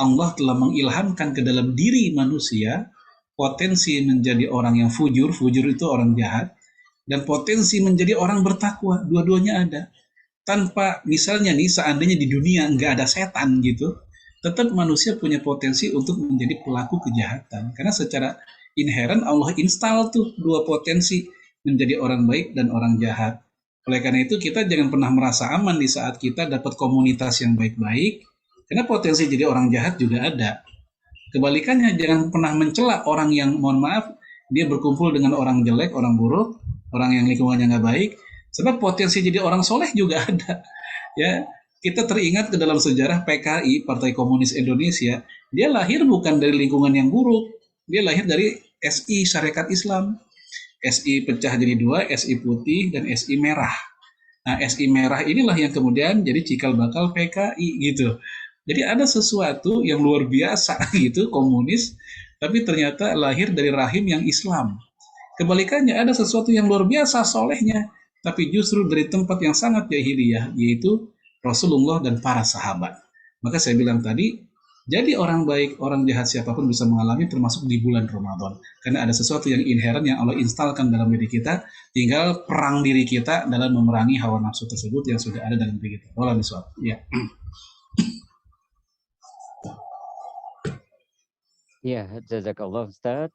Allah telah mengilhamkan ke dalam diri manusia potensi menjadi orang yang fujur itu orang jahat, dan potensi menjadi orang bertakwa, dua-duanya ada. Tanpa misalnya nih seandainya di dunia nggak ada setan gitu, tetap manusia punya potensi untuk menjadi pelaku kejahatan. Karena secara inherent Allah install tuh dua potensi, menjadi orang baik dan orang jahat. Oleh karena itu kita jangan pernah merasa aman di saat kita dapat komunitas yang baik-baik, karena potensi jadi orang jahat juga ada. Kebalikannya, jangan pernah mencela orang yang, mohon maaf, dia berkumpul dengan orang jelek, orang buruk, orang yang lingkungannya nggak baik, sebab potensi jadi orang soleh juga ada. Ya, kita teringat ke dalam sejarah PKI, Partai Komunis Indonesia, dia lahir bukan dari lingkungan yang buruk, dia lahir dari SI Syarikat Islam. SI pecah jadi dua, SI putih dan SI merah. Nah, SI merah inilah yang kemudian jadi cikal bakal PKI gitu. Jadi ada sesuatu yang luar biasa gitu, komunis, tapi ternyata lahir dari rahim yang Islam. Kebalikannya ada sesuatu yang luar biasa solehnya, tapi justru dari tempat yang sangat jahiliyah, yaitu Rasulullah dan para sahabat. Maka saya bilang tadi, jadi orang baik, orang jahat siapapun bisa mengalami, termasuk di bulan Ramadan. Karena ada sesuatu yang inherent yang Allah instalkan dalam diri kita, tinggal perang diri kita dalam memerangi hawa nafsu tersebut yang sudah ada dalam diri kita. Wallahu a'lam. Ya. Ya, jazakallah Ustaz.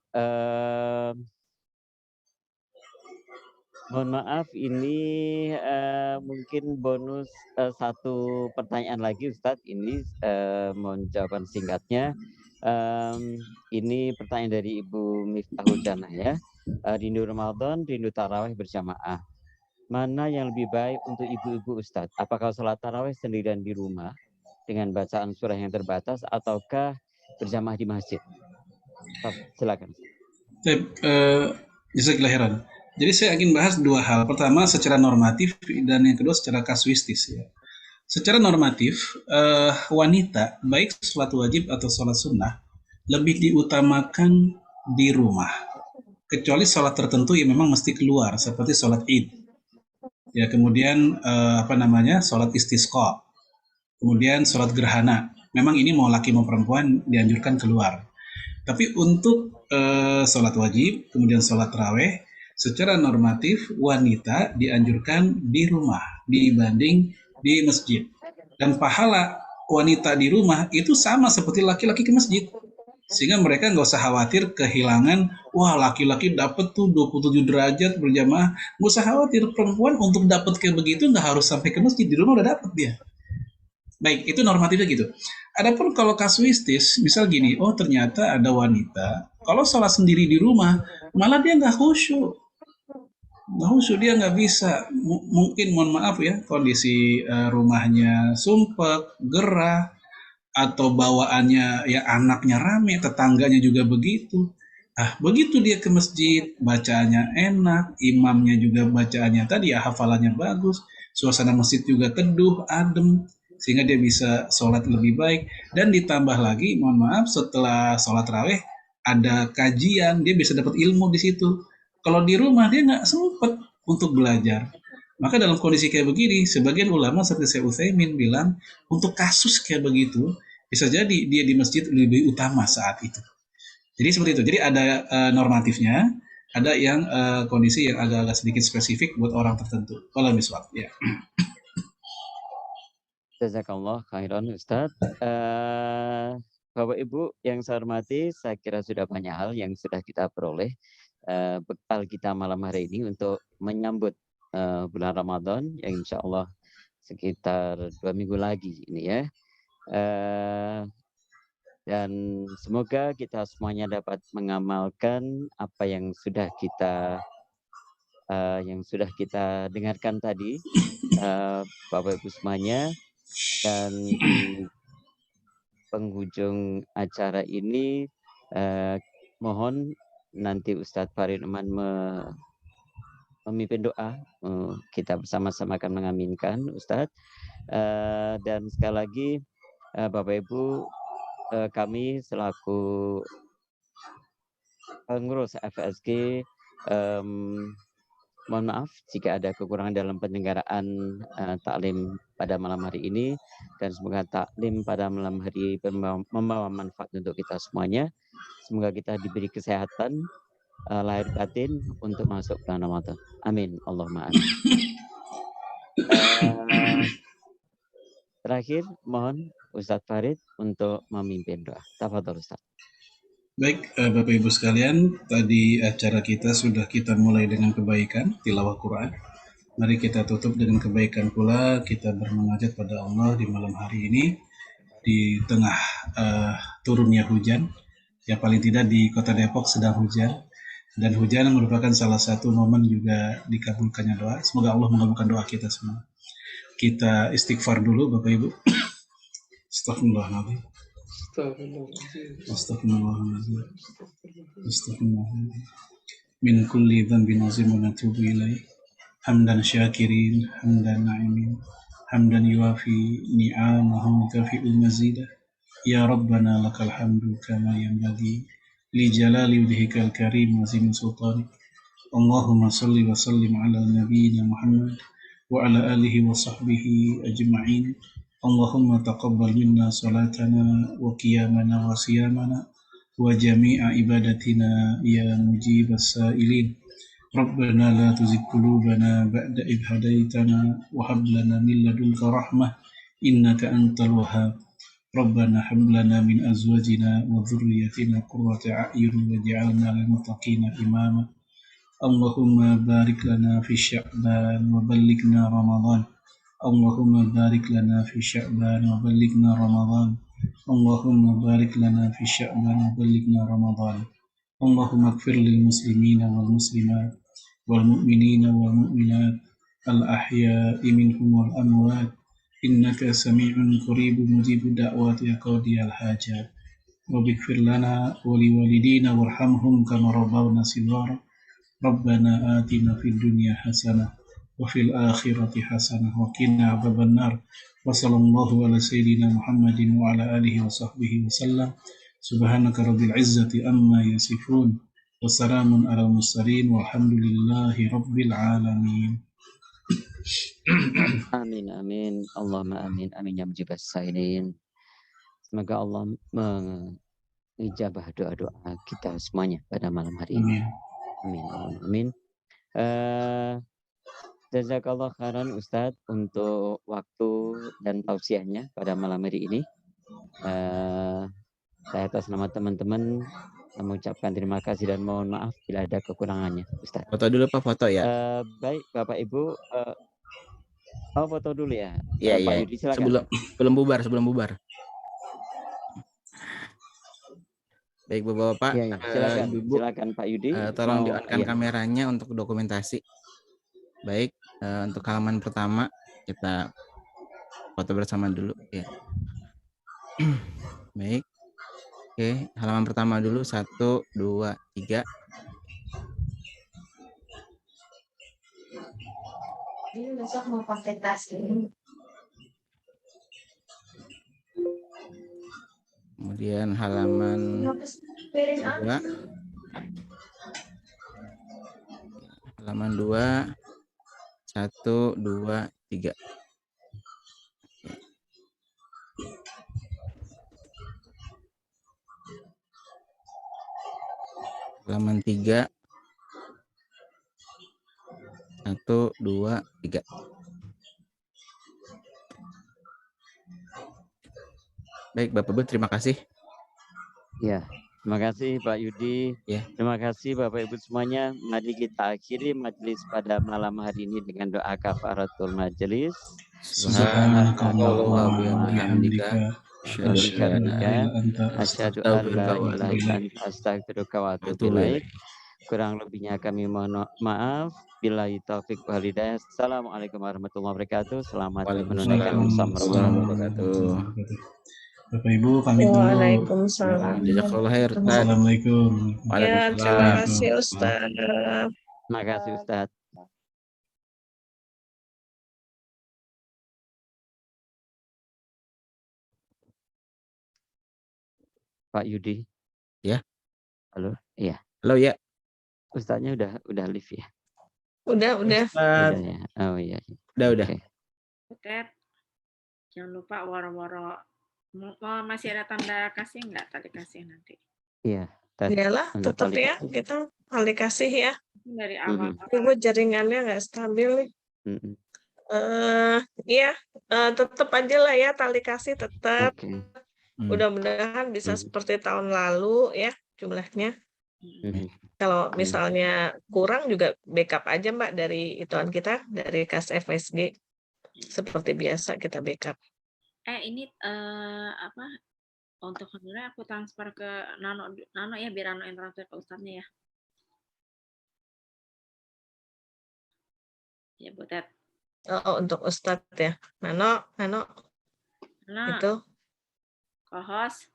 Mohon maaf, ini mungkin bonus satu pertanyaan lagi Ustaz. Ini mohon jawaban singkatnya. Ini pertanyaan dari Ibu Miftahul Jannah ya. Rindu Ramadan, rindu tarawih berjamaah. Mana yang lebih baik untuk ibu-ibu Ustaz? Apakah sholat tarawih sendirian di rumah dengan bacaan surah yang terbatas, ataukah berjamaah di masjid? Silakan. Jazakallahu khairan. Jadi saya ingin bahas dua hal. Pertama secara normatif dan yang kedua secara kasuistis ya. Secara normatif, wanita baik sholat wajib atau sholat sunnah lebih diutamakan di rumah. Kecuali sholat tertentu yang memang mesti keluar, seperti sholat Id. Ya, kemudian sholat istisqa. Kemudian sholat gerhana. Memang ini mau laki mau perempuan dianjurkan keluar. Tapi untuk sholat wajib, kemudian sholat tarawih, secara normatif wanita dianjurkan di rumah dibanding di masjid. Dan pahala wanita di rumah itu sama seperti laki-laki ke masjid. Sehingga mereka nggak usah khawatir kehilangan, wah laki-laki dapat tuh 27 derajat berjamaah. Nggak usah khawatir, perempuan untuk dapat kayak begitu nggak harus sampai ke masjid, di rumah udah dapat dia. Baik, itu normatifnya gitu. Adapun kalau kasuistis, misal gini, oh ternyata ada wanita, kalau sholat sendiri di rumah, malah dia nggak khusyuk. Khusyuk dia nggak bisa. Mungkin mohon maaf ya, kondisi rumahnya sumpek, gerah, atau bawaannya ya anaknya rame, tetangganya juga begitu. Begitu dia ke masjid, bacaannya enak, imamnya juga bacaannya tadi ya hafalannya bagus, suasana masjid juga teduh, adem, sehingga dia bisa sholat lebih baik. Dan ditambah lagi, mohon maaf, setelah sholat raweh ada kajian, dia bisa dapat ilmu di situ. Kalau di rumah dia nggak sempet untuk belajar. Maka dalam kondisi kayak begini, sebagian ulama seperti Syekh Utsaimin bilang, untuk kasus kayak begitu, bisa jadi dia di masjid lebih utama saat itu. Jadi seperti itu. Jadi ada normatifnya, ada yang kondisi yang agak-agak sedikit spesifik buat orang tertentu. Kalau miswak, ya. Jazakallah khairan Ustadz. Bapak Ibu yang saya hormati, saya kira sudah banyak hal yang sudah kita peroleh bekal kita malam hari ini untuk menyambut bulan Ramadan yang insya Allah sekitar 2 minggu lagi ini ya. Dan semoga kita semuanya dapat mengamalkan apa yang sudah kita dengarkan tadi, Bapak Ibu semuanya. Dan di penghujung acara ini mohon nanti Ustadz Farid Aman memimpin doa, kita bersama-sama akan mengaminkan Ustadz. Dan sekali lagi Bapak Ibu, kami selaku pengurus FSG mohon maaf jika ada kekurangan dalam penyelenggaraan taklim pada malam hari ini, dan semoga taklim pada malam hari membawa manfaat untuk kita semuanya. Semoga kita diberi kesehatan lahir batin untuk masuk bulan Ramadan. Amin. Allahumma amin. Terakhir mohon Ustadz Farid untuk memimpin doa. Tafadhol Ustadz. Baik, Bapak Ibu sekalian, tadi acara kita sudah kita mulai dengan kebaikan, tilawah Quran. Mari kita tutup dengan kebaikan pula, kita bermunajat pada Allah di malam hari ini, di tengah turunnya hujan, ya paling tidak di kota Depok sedang hujan, dan hujan merupakan salah satu momen juga dikabulkannya doa. Semoga Allah mengabulkan doa kita semua. Kita istighfar dulu Bapak Ibu. Astagfirullahaladzim. Astagfirullahaladzim. Astagfirullahaladzim. Min kulli dhanbin azim wa natubu ilaih. Hamdan syakirin, hamdan na'imin, hamdan yuafi ni'amahu kafi'ul mazidah. Ya Rabbana lakal hamdu kama yanbaghi li jalali wajhikal karim wa azim sultanik. Allahumma salli wa sallim ala nabiyyina Muhammad wa ala alihi wa sahbihi ajma'in. Allahumma taqabbal minna salatana wa qiyamana wa siyamana wa jami'a ibadatina ya mujibas sa'ilin. Rabbana la tuzigh qulubana ba'da idh hadaitana wa hab lana min ladunka rahmah innaka antal wahhab. Rabbana hab lana min azwajina wa dhurriyyatina qurrata a'yun waj'alna lil muttaqina imama. Allahumma barik lana fi Sya'ban wa ballighna Ramadan. Allahumma barik lana fi Sya'ban wa ballighna Ramadan. Allahumma barik lana fi Sya'ban wa ballighna Ramadan. Allahumma ighfir lil muslimina wal muslimat wal mu'minina wal mu'minat al ahya'i minhum wal amwat innaka sami'un qaribun mujibud da'wati ya qadiyal hajat. Wa ighfir lana wa liwalidina warhamhum kama rabbawna shighara. Rabbana atina fid dunya hasanah wa fil akhirati hasanah wa qina adzabannar. Wa sallallahu ala sayyidina Muhammadin wa ala alihi wa sahbihi wasallam. Subhanaka rabbil izzati amma yasifun. Wassalamun ala mursalin walhamdulillahi rabbil alamin. Amin amin. Allahumma amin amin ya mujibas sa'ilin. Semoga Allah mengijabah doa-doa kita semuanya pada malam hari ini. Amin. Amin. Jazakallah khairan Ustadz untuk waktu dan tausiahnya pada malam hari ini. Saya atas nama teman-teman mengucapkan terima kasih dan mohon maaf bila ada kekurangannya Ustadz. Foto dulu Pak, foto ya. Baik Bapak Ibu. Foto dulu ya. Iya Pak iya. Yudi silakan. Sebelum bubar. Baik Bapak-bapak, silakan Pak Yudi. tolong di-on-kan kameranya untuk dokumentasi. Baik, untuk halaman pertama kita foto bersama dulu ya. Baik. Oke, halaman pertama dulu 1, 2, 3. Ini besok mau pakai tas ini. Kemudian halaman 2. Halaman 2. 1, 2, 3. Halaman 3. 1, 2, 3. Baik, Bapak Ibu, terima kasih. Ya, terima kasih Pak Yudi. Ya. Terima kasih Bapak Ibu semuanya. Mari kita akhiri majelis pada malam hari ini dengan doa kafaratul majelis. Subhanakallah wa bihamdika asyhadu Asyhadu an la ilaha illa anta astaghfiruka wa atubu ilaik. Kurang lebihnya kami mohon maaf. Billahi taufik wal hidayah. Assalamualaikum warahmatullahi wabarakatuh. Selamat menunaikan warahmatullahi wabarakatuh. Bapak Ibu pamit dulu. Waalaikumsalam. Jazakallahu khair. Assalamualaikum. Ya, terima Waalaikumsalam. kasih Ustaz. Terima kasih Ustaz. Pak Yudi. Ya. Halo. Iya. Halo ya. Ustaznya udah live ya? Udah. Udah ya. Oh iya. Udah. Oke. Ted, jangan lupa woro-woro. Masih ada tanda kasih nggak tadi kasih nanti? Iya. Ted, Iyalah, tanda tetap tali ya kasih. kita tali kasih ya. Dari awal. Gue jaringannya nggak stabil nih. Iya, tetap aja lah ya tali kasih tetap. Oke. Mudah-mudahan bisa seperti tahun lalu ya jumlahnya. Kalau misalnya kurang juga backup aja Mbak dari ituan kita dari kas FSG. Seperti biasa kita backup. Ini apa? Untuk honornya aku transfer ke Nano ya biar Nano yang transfer ke Ustadznya ya. Ya Butet. Oh, untuk Ustadz ya. Nano. Itu. Kohos.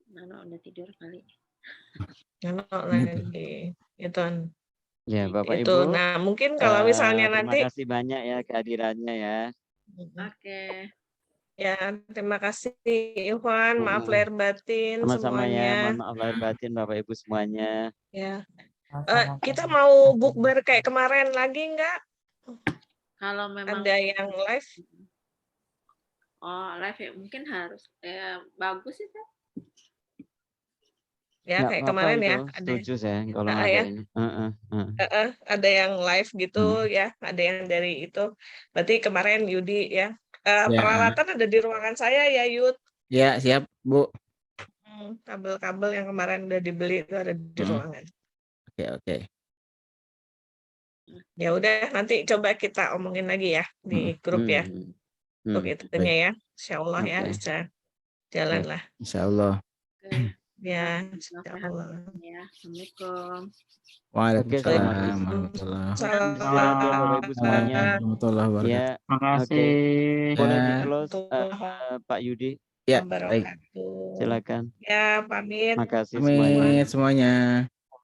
Nano udah tidur kali. Nano lagi. Ituan. Ya Bapak itu. Ibu. Nah mungkin kalau misalnya nanti. Terima kasih banyak ya kehadirannya ya. Oke. Ya terima kasih Iwan. Maaf lahir batin Sama-sama semuanya. ya. Mohon maaf lahir batin Bapak Ibu semuanya. Ya. Kita mau bukber kayak kemarin lagi enggak? Kalau memang ada yang live. Oh live ya mungkin harus. Bagus sih Teh. Ya kayak kemarin ya setuju saya kalau ada ya. ini. Ada yang live gitu ya, ada yang dari itu. Berarti kemarin Yudi ya. Peralatan ada di ruangan saya ya Yud. Ya siap Bu. Kabel-kabel yang kemarin udah dibeli itu ada di ruangan. Oke. Ya udah nanti coba kita omongin lagi ya di grup ya. Untuk itunya ya. Insyaallah ya bisa jalan lah. Insyaallah. Ya, insyaallah. Ya, Assalamualaikum. Waalaikumsalam. Bapak Ibu semuanya. Ya, terima kasih. Boleh di close Pak Yudi. Ya, baik. Silakan. Ya, pamit. Makasih semuanya.